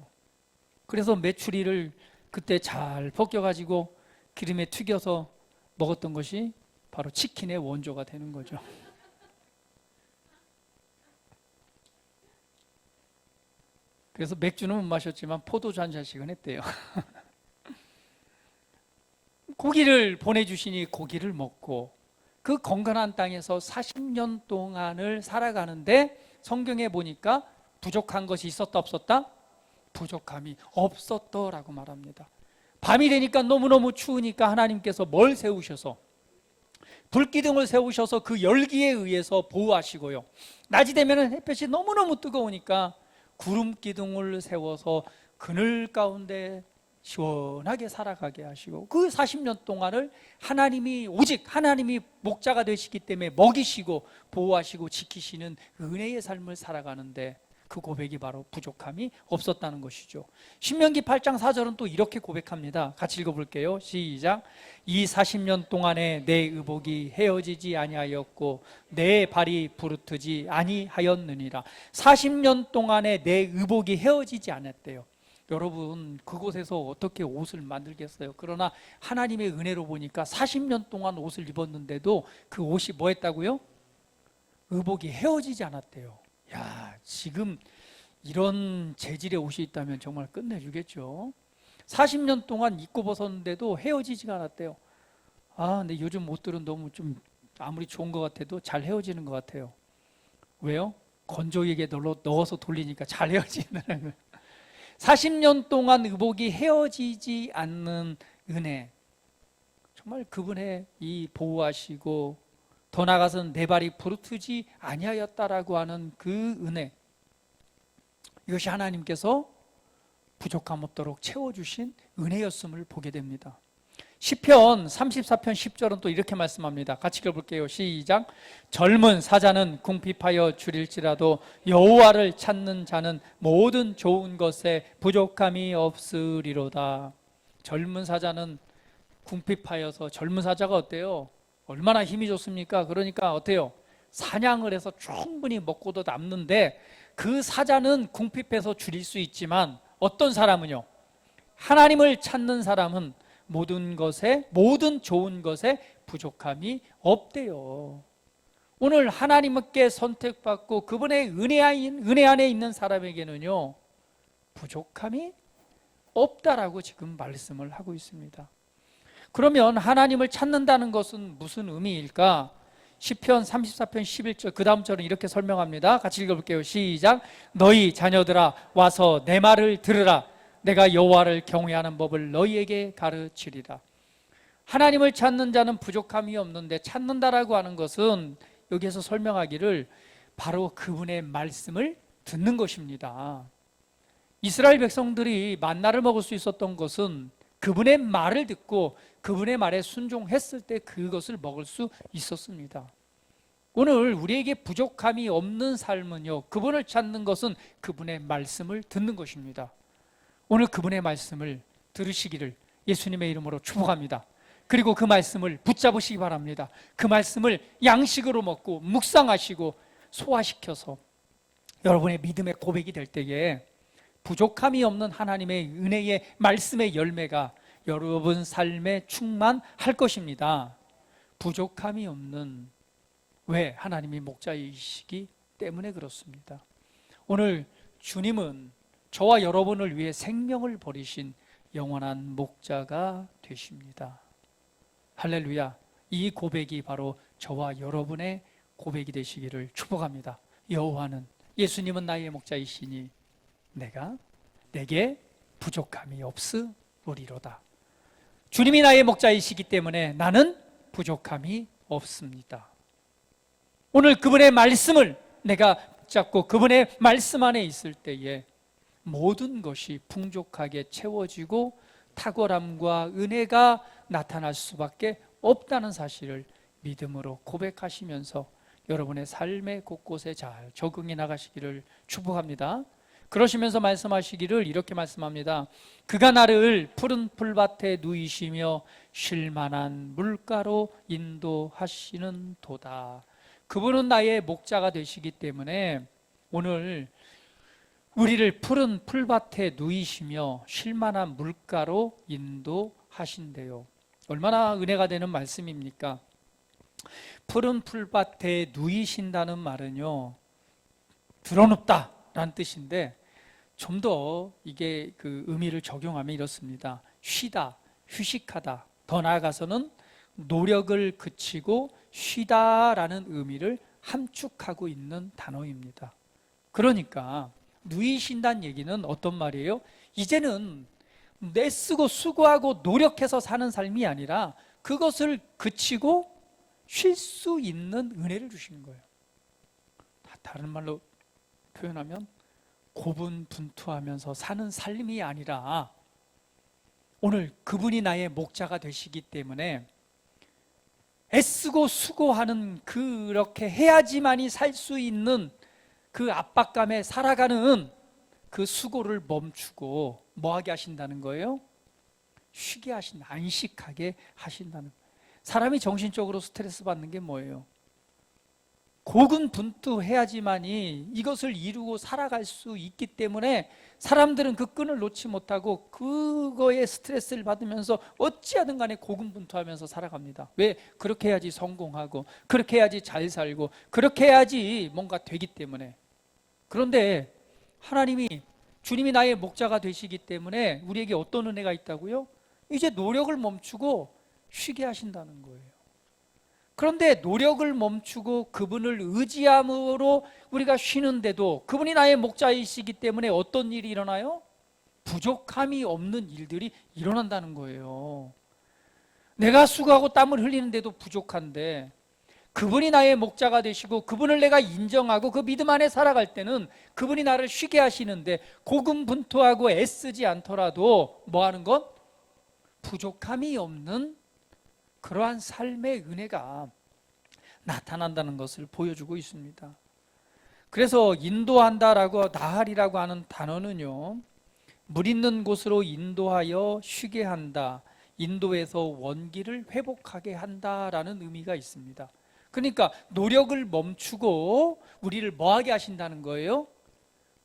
그래서 메추리를 그때 잘 벗겨가지고 기름에 튀겨서 먹었던 것이 바로 치킨의 원조가 되는 거죠. 그래서 맥주는 못 마셨지만 포도주 한 잔씩은 했대요. 고기를 보내주시니 고기를 먹고 그 건강한 땅에서 40년 동안을 살아가는데 성경에 보니까 부족한 것이 있었다 없었다? 부족함이 없었더라고 말합니다. 밤이 되니까 너무너무 추우니까 하나님께서 뭘 세우셔서 불기둥을 세우셔서 그 열기에 의해서 보호하시고요. 낮이 되면 햇볕이 너무너무 뜨거우니까 구름 기둥을 세워서 그늘 가운데 시원하게 살아가게 하시고 그 40년 동안을 하나님이 오직 하나님이 목자가 되시기 때문에 먹이시고 보호하시고 지키시는 은혜의 삶을 살아가는데 그 고백이 바로 부족함이 없었다는 것이죠. 신명기 8장 4절은 또 이렇게 고백합니다. 같이 읽어볼게요. 시작. 이 40년 동안에 내 의복이 헤어지지 아니하였고 내 발이 부르트지 아니하였느니라. 40년 동안에 내 의복이 헤어지지 않았대요. 여러분 그곳에서 어떻게 옷을 만들겠어요? 그러나 하나님의 은혜로 보니까 40년 동안 옷을 입었는데도 그 옷이 뭐 했다고요? 의복이 헤어지지 않았대요. 야, 지금 이런 재질의 옷이 있다면 정말 끝내주겠죠. 40년 동안 입고 벗었는데도 헤어지지가 않았대요. 아, 근데 요즘 옷들은 너무 좀 아무리 좋은 것 같아도 잘 헤어지는 것 같아요. 왜요? 건조기에 넣어서 돌리니까 잘 헤어지는 거예요. 40년 동안 의복이 헤어지지 않는 은혜, 정말 그분의 이 보호하시고 더 나아가서는 내 발이 부르트지 아니하였다라고 하는 그 은혜, 이것이 하나님께서 부족함 없도록 채워주신 은혜였음을 보게 됩니다. 시편 34편 10절은 또 이렇게 말씀합니다. 같이 읽어볼게요. 시작. 젊은 사자는 궁핍하여 줄일지라도 여호와를 찾는 자는 모든 좋은 것에 부족함이 없으리로다. 젊은 사자는 궁핍하여서, 젊은 사자가 어때요? 얼마나 힘이 좋습니까? 그러니까 어때요? 사냥을 해서 충분히 먹고도 남는데 그 사자는 궁핍해서 줄일 수 있지만 어떤 사람은요? 하나님을 찾는 사람은 모든 것에, 모든 좋은 것에 부족함이 없대요. 오늘 하나님께 선택받고 그분의 은혜 안에 있는 사람에게는요 부족함이 없다라고 지금 말씀을 하고 있습니다. 그러면 하나님을 찾는다는 것은 무슨 의미일까? 시편 34편 11절 그 다음 절은 이렇게 설명합니다. 같이 읽어볼게요. 시작. 너희 자녀들아 와서 내 말을 들으라. 내가 여호와를 경외하는 법을 너희에게 가르치리라. 하나님을 찾는 자는 부족함이 없는데, 찾는다라고 하는 것은 여기에서 설명하기를 바로 그분의 말씀을 듣는 것입니다. 이스라엘 백성들이 만나를 먹을 수 있었던 것은 그분의 말을 듣고 그분의 말에 순종했을 때 그것을 먹을 수 있었습니다. 오늘 우리에게 부족함이 없는 삶은요, 그분을 찾는 것은 그분의 말씀을 듣는 것입니다. 오늘 그분의 말씀을 들으시기를 예수님의 이름으로 축복합니다. 그리고 그 말씀을 붙잡으시기 바랍니다. 그 말씀을 양식으로 먹고 묵상하시고 소화시켜서 여러분의 믿음의 고백이 될 때에 부족함이 없는 하나님의 은혜의 말씀의 열매가 여러분 삶에 충만할 것입니다. 부족함이 없는, 왜? 하나님이 목자이시기 때문에 그렇습니다. 오늘 주님은 저와 여러분을 위해 생명을 버리신 영원한 목자가 되십니다. 할렐루야. 이 고백이 바로 저와 여러분의 고백이 되시기를 축복합니다. 여호와는, 예수님은 나의 목자이시니 내게 부족함이 없으리로다. 주님이 나의 목자이시기 때문에 나는 부족함이 없습니다. 오늘 그분의 말씀을 내가 붙잡고 그분의 말씀 안에 있을 때에 모든 것이 풍족하게 채워지고 탁월함과 은혜가 나타날 수밖에 없다는 사실을 믿음으로 고백하시면서 여러분의 삶의 곳곳에 잘 적응해 나가시기를 축복합니다. 그러시면서 말씀하시기를 이렇게 말씀합니다. 그가 나를 푸른 풀밭에 누이시며 쉴만한 물가로 인도하시는 도다. 그분은 나의 목자가 되시기 때문에 오늘 우리를 푸른 풀밭에 누이시며 쉴만한 물가로 인도하신대요. 얼마나 은혜가 되는 말씀입니까? 푸른 풀밭에 누이신다는 말은요, 드러눕다 라는 뜻인데 좀 더 이게 그 의미를 적용하면 이렇습니다. 쉬다, 휴식하다, 더 나아가서는 노력을 그치고 쉬다라는 의미를 함축하고 있는 단어입니다. 그러니까 누이신다는 얘기는 어떤 말이에요? 이제는 내쓰고 수고하고 노력해서 사는 삶이 아니라 그것을 그치고 쉴 수 있는 은혜를 주시는 거예요. 다른 말로 표현하면 고분분투하면서 사는 삶이 아니라 오늘 그분이 나의 목자가 되시기 때문에 애쓰고 수고하는 그렇게 해야지만이 살 수 있는 그 압박감에 살아가는 그 수고를 멈추고 뭐하게 하신다는 거예요? 쉬게 하신다, 안식하게 하신다는 거예요. 사람이 정신적으로 스트레스 받는 게 뭐예요? 고군분투해야지만이 이것을 이루고 살아갈 수 있기 때문에 사람들은 그 끈을 놓지 못하고 그거에 스트레스를 받으면서 어찌하든 간에 고군분투하면서 살아갑니다. 왜? 그렇게 해야지 성공하고 그렇게 해야지 잘 살고 그렇게 해야지 뭔가 되기 때문에. 그런데 하나님이 주님이 나의 목자가 되시기 때문에 우리에게 어떤 은혜가 있다고요? 이제 노력을 멈추고 쉬게 하신다는 거예요. 그런데 노력을 멈추고 그분을 의지함으로 우리가 쉬는데도 그분이 나의 목자이시기 때문에 어떤 일이 일어나요? 부족함이 없는 일들이 일어난다는 거예요. 내가 수고하고 땀을 흘리는데도 부족한데 그분이 나의 목자가 되시고 그분을 내가 인정하고 그 믿음 안에 살아갈 때는 그분이 나를 쉬게 하시는데 고군분투하고 애쓰지 않더라도 뭐 하는 건? 부족함이 없는 그러한 삶의 은혜가 나타난다는 것을 보여주고 있습니다. 그래서 인도한다라고 나할이라고 하는 단어는요, 물 있는 곳으로 인도하여 쉬게 한다, 인도에서 원기를 회복하게 한다라는 의미가 있습니다. 그러니까 노력을 멈추고 우리를 뭐하게 하신다는 거예요?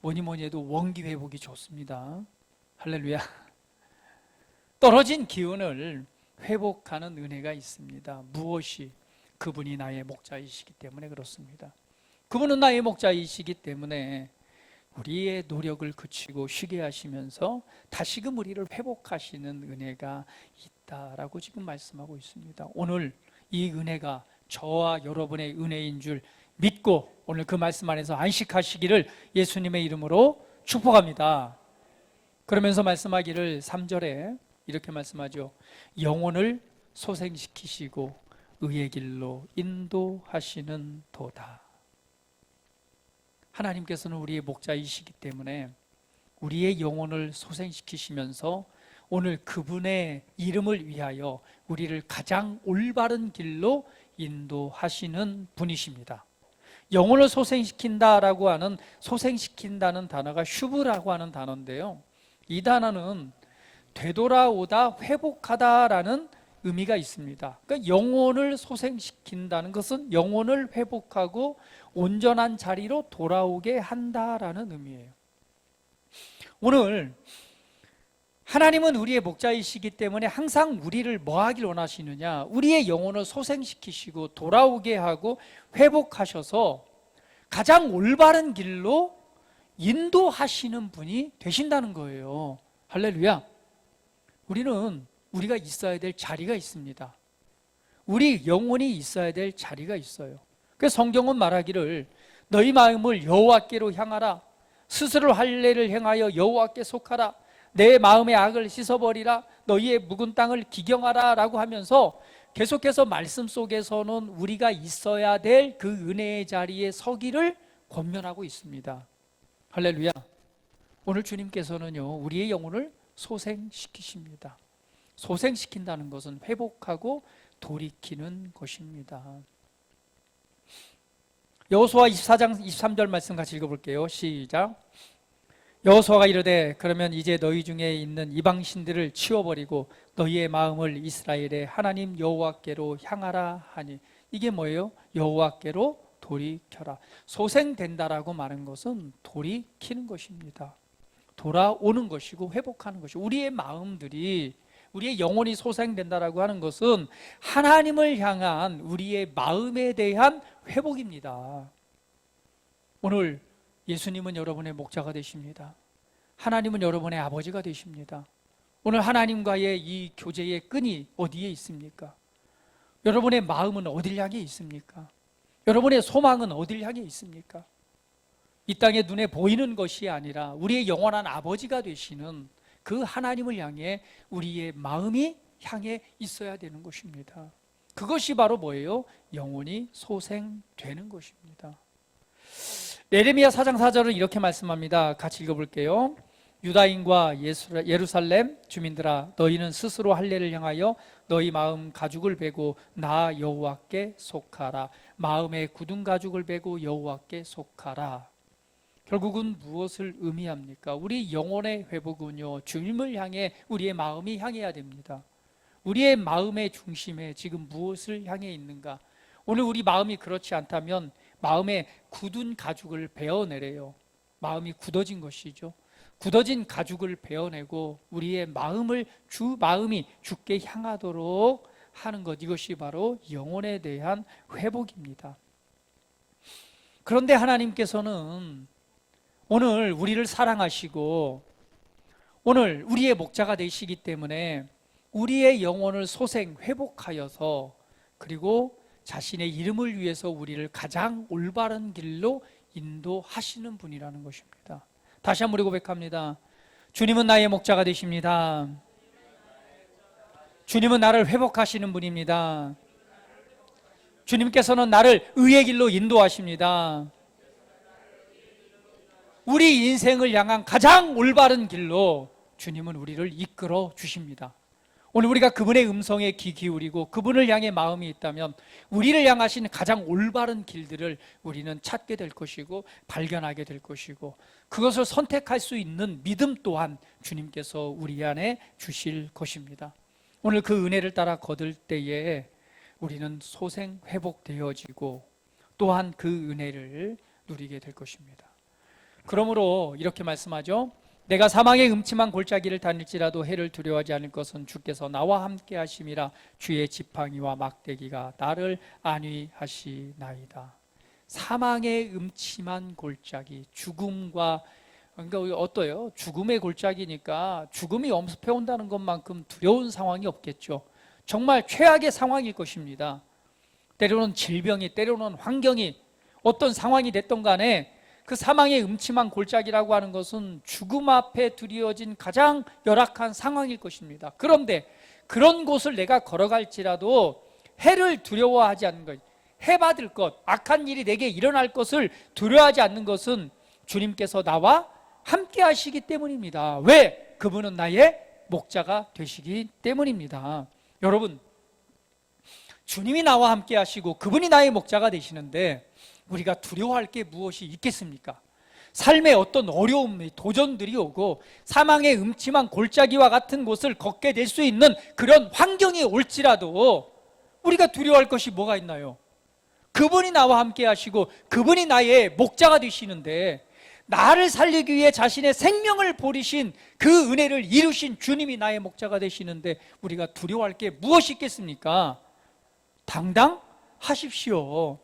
뭐니 해도 원기 회복이 좋습니다. 할렐루야. 떨어진 기운을 회복하는 은혜가 있습니다. 무엇이? 그분이 나의 목자이시기 때문에 그렇습니다. 그분은 나의 목자이시기 때문에 우리의 노력을 그치고 쉬게 하시면서 다시금 우리를 회복하시는 은혜가 있다라고 지금 말씀하고 있습니다. 오늘 이 은혜가 저와 여러분의 은혜인 줄 믿고 오늘 그 말씀 안에서 안식하시기를 예수님의 이름으로 축복합니다. 그러면서 말씀하기를 3절에 이렇게 말씀하죠. 영혼을 소생시키시고 의의 길로 인도하시는 도다. 하나님께서는 우리의 목자이시기 때문에 우리의 영혼을 소생시키시면서 오늘 그분의 이름을 위하여 우리를 가장 올바른 길로 인도하시는 분이십니다. 영혼을 소생시킨다라고 하는 소생시킨다는 단어가 슈브라고 하는 단어인데요. 이 단어는 되돌아오다, 회복하다라는 의미가 있습니다. 그러니까 영혼을 소생시킨다는 것은 영혼을 회복하고 온전한 자리로 돌아오게 한다라는 의미예요. 오늘 하나님은 우리의 목자이시기 때문에 항상 우리를 뭐 하길 원하시느냐? 우리의 영혼을 소생시키시고 돌아오게 하고 회복하셔서 가장 올바른 길로 인도하시는 분이 되신다는 거예요. 할렐루야. 우리가 있어야 될 자리가 있습니다. 우리 영혼이 있어야 될 자리가 있어요. 그래서 성경은 말하기를 너희 마음을 여호와께로 향하라. 스스로 할례를 행하여 여호와께 속하라. 내 마음의 악을 씻어버리라. 너희의 묵은 땅을 기경하라 라고 하면서 계속해서 말씀 속에서는 우리가 있어야 될 그 은혜의 자리에 서기를 권면하고 있습니다. 할렐루야. 오늘 주님께서는요, 우리의 영혼을 소생시키십니다. 소생시킨다는 것은 회복하고 돌이키는 것입니다. 여호수아 24장 23절 말씀 같이 읽어볼게요. 시작. 여호수아가 이르되 그러면 이제 너희 중에 있는 이방 신들을 치워버리고 너희의 마음을 이스라엘의 하나님 여호와께로 향하라 하니. 이게 뭐예요? 여호와께로 돌이켜라. 소생된다라고 말한 것은 돌이키는 것입니다. 돌아오는 것이고 회복하는 것이고, 우리의 마음들이, 우리의 영혼이 소생된다라고 하는 것은 하나님을 향한 우리의 마음에 대한 회복입니다. 오늘 예수님은 여러분의 목자가 되십니다. 하나님은 여러분의 아버지가 되십니다. 오늘 하나님과의 이 교제의 끈이 어디에 있습니까? 여러분의 마음은 어딜 향해 있습니까? 여러분의 소망은 어딜 향해 있습니까? 이 땅에 눈에 보이는 것이 아니라 우리의 영원한 아버지가 되시는 그 하나님을 향해 우리의 마음이 향해 있어야 되는 것입니다. 그것이 바로 뭐예요? 영혼이 소생되는 것입니다. 예레미야 4장 4절을 이렇게 말씀합니다. 같이 읽어볼게요. 유다인과 예루살렘 주민들아, 너희는 스스로 할례를 향하여 너희 마음 가죽을 베고 나 여호와께 속하라. 마음의 굳은 가죽을 베고 여호와께 속하라. 결국은 무엇을 의미합니까? 우리 영혼의 회복은요, 주님을 향해 우리의 마음이 향해야 됩니다. 우리의 마음의 중심에 지금 무엇을 향해 있는가? 오늘 우리 마음이 그렇지 않다면 마음의 굳은 가죽을 베어내래요. 마음이 굳어진 것이죠. 굳어진 가죽을 베어내고 우리의 마음이 주께 향하도록 하는 것, 이것이 바로 영혼에 대한 회복입니다. 그런데 하나님께서는 오늘 우리를 사랑하시고 오늘 우리의 목자가 되시기 때문에 우리의 영혼을 소생 회복하여서, 그리고 자신의 이름을 위해서 우리를 가장 올바른 길로 인도하시는 분이라는 것입니다. 다시 한번 우리 고백합니다. 주님은 나의 목자가 되십니다. 주님은 나를 회복하시는 분입니다. 주님께서는 나를 의의 길로 인도하십니다. 우리 인생을 향한 가장 올바른 길로 주님은 우리를 이끌어 주십니다. 오늘 우리가 그분의 음성에 귀 기울이고 그분을 향해 마음이 있다면 우리를 향하신 가장 올바른 길들을 우리는 찾게 될 것이고 발견하게 될 것이고, 그것을 선택할 수 있는 믿음 또한 주님께서 우리 안에 주실 것입니다. 오늘 그 은혜를 따라 거둘 때에 우리는 소생 회복되어지고 또한 그 은혜를 누리게 될 것입니다. 그러므로 이렇게 말씀하죠. 내가 사망의 음침한 골짜기를 다닐지라도 해를 두려워하지 않을 것은 주께서 나와 함께 하심이라. 주의 지팡이와 막대기가 나를 안위하시나이다. 사망의 음침한 골짜기, 죽음과, 그러니까 어떠요? 죽음의 골짜기니까 죽음이 엄습해 온다는 것만큼 두려운 상황이 없겠죠. 정말 최악의 상황일 것입니다. 때로는 질병이, 때로는 환경이, 어떤 상황이 됐던 간에 그 사망의 음침한 골짜기라고 하는 것은 죽음 앞에 두려워진 가장 열악한 상황일 것입니다. 그런데 그런 곳을 내가 걸어갈지라도 해를 두려워하지 않는 것, 해 받을 것, 악한 일이 내게 일어날 것을 두려워하지 않는 것은 주님께서 나와 함께 하시기 때문입니다. 왜? 그분은 나의 목자가 되시기 때문입니다. 여러분, 주님이 나와 함께 하시고 그분이 나의 목자가 되시는데 우리가 두려워할 게 무엇이 있겠습니까? 삶의 어떤 어려움, 도전들이 오고 사망의 음침한 골짜기와 같은 곳을 걷게 될 수 있는 그런 환경이 올지라도 우리가 두려워할 것이 뭐가 있나요? 그분이 나와 함께 하시고 그분이 나의 목자가 되시는데, 나를 살리기 위해 자신의 생명을 버리신 그 은혜를 이루신 주님이 나의 목자가 되시는데 우리가 두려워할 게 무엇이 있겠습니까? 당당하십시오.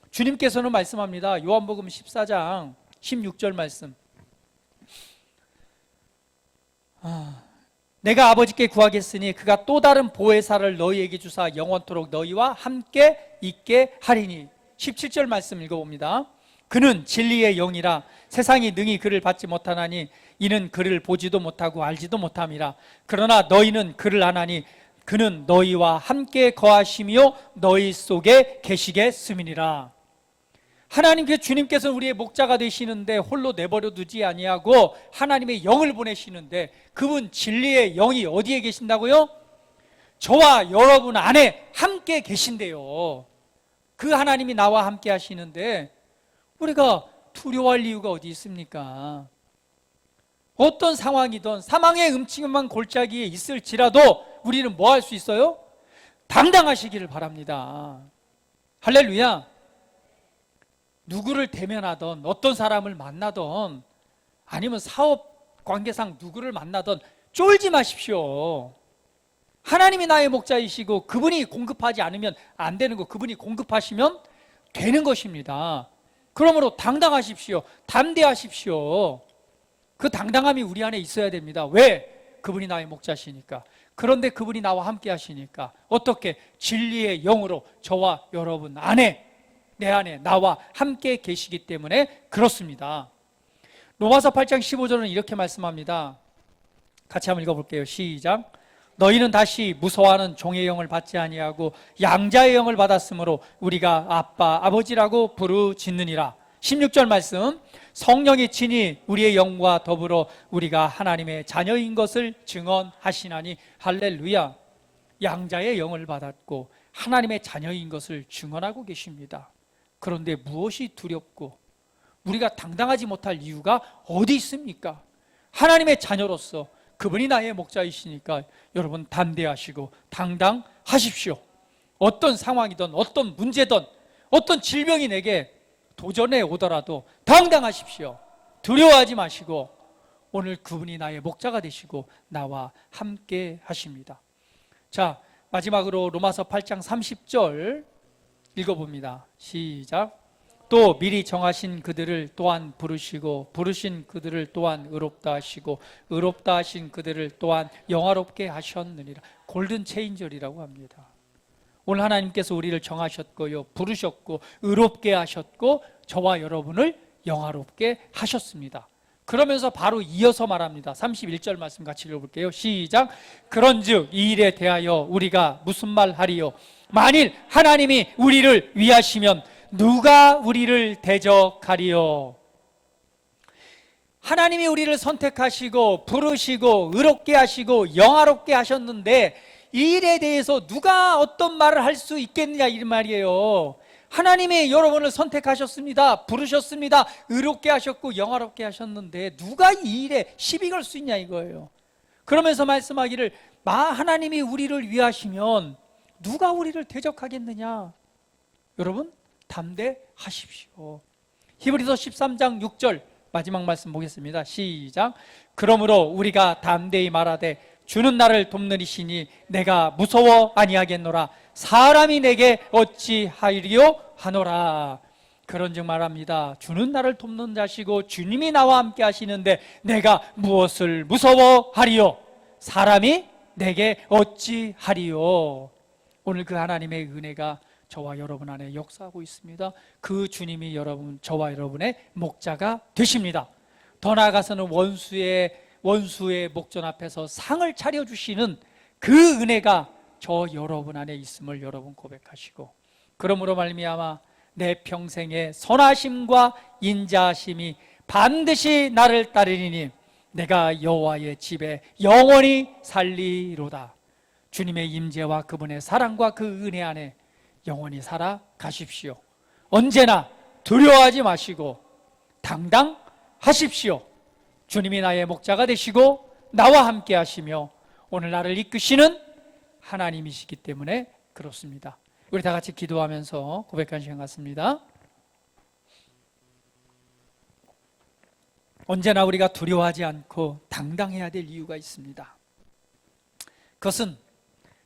주님께서는 말씀합니다. 요한복음 14장 16절 말씀. 내가 아버지께 구하겠으니 그가 또 다른 보혜사를 너희에게 주사 영원토록 너희와 함께 있게 하리니. 17절 말씀 읽어봅니다. 그는 진리의 영이라 세상이 능히 그를 받지 못하나니 이는 그를 보지도 못하고 알지도 못함이라. 그러나 너희는 그를 아나니 그는 너희와 함께 거하시며 너희 속에 계시겠음이니라. 하나님께서 주님께서 우리의 목자가 되시는데 홀로 내버려 두지 아니하고 하나님의 영을 보내시는데 그분 진리의 영이 어디에 계신다고요? 저와 여러분 안에 함께 계신대요. 그 하나님이 나와 함께 하시는데 우리가 두려워할 이유가 어디 있습니까? 어떤 상황이든 사망의 음침한 골짜기에 있을지라도 우리는 뭐 할 수 있어요? 당당하시기를 바랍니다. 할렐루야. 누구를 대면하던 어떤 사람을 만나던 아니면 사업 관계상 누구를 만나던 쫄지 마십시오. 하나님이 나의 목자이시고 그분이 공급하지 않으면 안 되는 거, 그분이 공급하시면 되는 것입니다. 그러므로 당당하십시오. 담대하십시오. 그 당당함이 우리 안에 있어야 됩니다. 왜? 그분이 나의 목자시니까. 그런데 그분이 나와 함께 하시니까 어떻게? 진리의 영으로 저와 여러분 안에, 내 안에 나와 함께 계시기 때문에 그렇습니다. 로마서 8장 15절은 이렇게 말씀합니다. 같이 한번 읽어볼게요. 시작. 너희는 다시 무서워하는 종의 영을 받지 아니하고 양자의 영을 받았으므로 우리가 아빠, 아버지라고 부르짖느니라. 16절 말씀. 성령이 친히 우리의 영과 더불어 우리가 하나님의 자녀인 것을 증언하시나니. 할렐루야. 양자의 영을 받았고 하나님의 자녀인 것을 증언하고 계십니다. 그런데 무엇이 두렵고 우리가 당당하지 못할 이유가 어디 있습니까? 하나님의 자녀로서 그분이 나의 목자이시니까 여러분 담대하시고 당당하십시오. 어떤 상황이든 어떤 문제든 어떤 질병이 내게 도전해 오더라도 당당하십시오. 두려워하지 마시고 오늘 그분이 나의 목자가 되시고 나와 함께 하십니다. 자, 마지막으로 로마서 8장 30절 읽어봅니다. 시작. 또 미리 정하신 그들을 또한 부르시고 부르신 그들을 또한 의롭다 하시고 의롭다 하신 그들을 또한 영화롭게 하셨느니라. 골든 체인절이라고 합니다. 오늘 하나님께서 우리를 정하셨고요, 부르셨고 의롭게 하셨고 저와 여러분을 영화롭게 하셨습니다. 그러면서 바로 이어서 말합니다. 31절 말씀 같이 읽어볼게요. 시작. 그런즉 이 일에 대하여 우리가 무슨 말 하리요? 만일 하나님이 우리를 위하시면 누가 우리를 대적하리요? 하나님이 우리를 선택하시고 부르시고 의롭게 하시고 영화롭게 하셨는데 이 일에 대해서 누가 어떤 말을 할 수 있겠느냐 이 말이에요. 하나님이 여러분을 선택하셨습니다. 부르셨습니다. 의롭게 하셨고 영화롭게 하셨는데 누가 이 일에 시비 걸 수 있냐 이거예요. 그러면서 말씀하기를 하나님이 우리를 위하시면 누가 우리를 대적하겠느냐. 여러분 담대하십시오. 히브리서 13장 6절 마지막 말씀 보겠습니다. 시작. 그러므로 우리가 담대히 말하되 주는 나를 돕는 이시니 내가 무서워 아니하겠노라. 사람이 내게 어찌하리요 하노라. 그런즉 말합니다. 주는 나를 돕는 자시고 주님이 나와 함께 하시는데 내가 무엇을 무서워하리요? 사람이 내게 어찌하리요? 오늘 그 하나님의 은혜가 저와 여러분 안에 역사하고 있습니다. 그 주님이 저와 여러분의 목자가 되십니다. 더 나아가서는 원수의 목전 앞에서 상을 차려주시는 그 은혜가 저 여러분 안에 있음을 여러분 고백하시고, 그러므로 말미암아 내 평생의 선하심과 인자하심이 반드시 나를 따르리니 내가 여호와의 집에 영원히 살리로다. 주님의 임재와 그분의 사랑과 그 은혜 안에 영원히 살아가십시오. 언제나 두려워하지 마시고 당당하십시오. 주님이 나의 목자가 되시고 나와 함께 하시며 오늘 나를 이끄시는 하나님이시기 때문에 그렇습니다. 우리 다 같이 기도하면서 고백하는 시간 같습니다. 언제나 우리가 두려워하지 않고 당당해야 될 이유가 있습니다. 그것은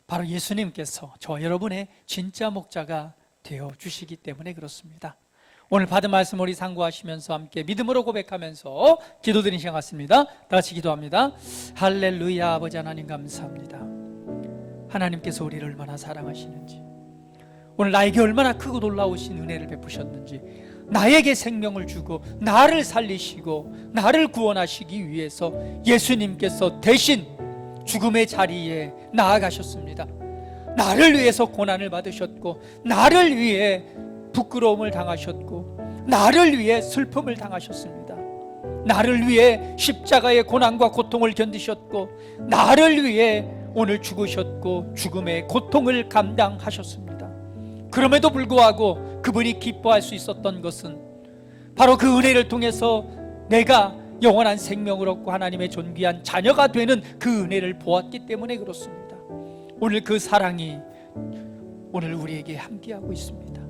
바로 예수님께서 저와 여러분의 진짜 목자가 되어주시기 때문에 그렇습니다. 오늘 받은 말씀 우리 상고하시면서 함께 믿음으로 고백하면서 기도드리는 시간 같습니다. 다 같이 기도합니다. 할렐루야. 아버지 하나님 감사합니다. 하나님께서 우리를 얼마나 사랑하시는지, 오늘 나에게 얼마나 크고 놀라우신 은혜를 베푸셨는지, 나에게 생명을 주고 나를 살리시고 나를 구원하시기 위해서 예수님께서 대신 죽음의 자리에 나아가셨습니다. 나를 위해서 고난을 받으셨고, 나를 위해 부끄러움을 당하셨고, 나를 위해 슬픔을 당하셨습니다. 나를 위해 십자가의 고난과 고통을 견디셨고, 나를 위해 오늘 죽으셨고 죽음의 고통을 감당하셨습니다. 그럼에도 불구하고 그분이 기뻐할 수 있었던 것은 바로 그 은혜를 통해서 내가 영원한 생명을 얻고 하나님의 존귀한 자녀가 되는 그 은혜를 보았기 때문에 그렇습니다. 오늘 그 사랑이 오늘 우리에게 함께하고 있습니다.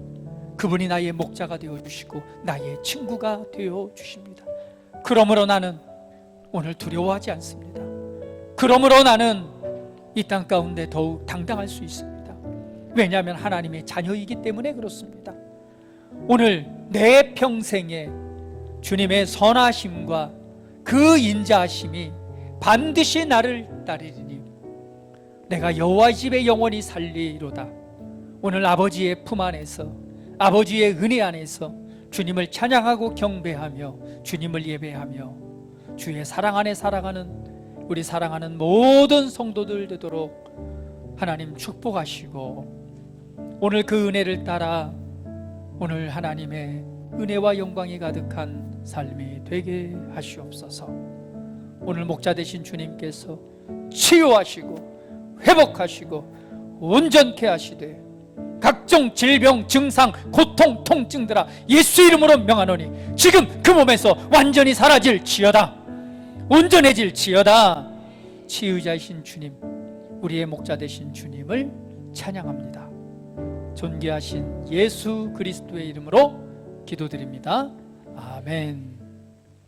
그분이 나의 목자가 되어주시고 나의 친구가 되어주십니다. 그러므로 나는 오늘 두려워하지 않습니다. 그러므로 나는 이 땅 가운데 더욱 당당할 수 있습니다. 왜냐하면 하나님의 자녀이기 때문에 그렇습니다. 오늘 내 평생에 주님의 선하심과 그 인자하심이 반드시 나를 따르리니 내가 여호와의 집에 영원히 살리로다. 오늘 아버지의 품 안에서, 아버지의 은혜 안에서 주님을 찬양하고 경배하며 주님을 예배하며 주의 사랑 안에 살아가는 우리 사랑하는 모든 성도들 되도록 하나님 축복하시고, 오늘 그 은혜를 따라 오늘 하나님의 은혜와 영광이 가득한 삶이 되게 하시옵소서. 오늘 목자 되신 주님께서 치유하시고 회복하시고 온전케 하시되 각종 질병, 증상, 고통, 통증들아 예수 이름으로 명하노니 지금 그 몸에서 완전히 사라질지어다. 온전해질지어다. 치유자이신 주님, 우리의 목자 되신 주님을 찬양합니다. 존귀하신 예수 그리스도의 이름으로 기도드립니다. 아멘.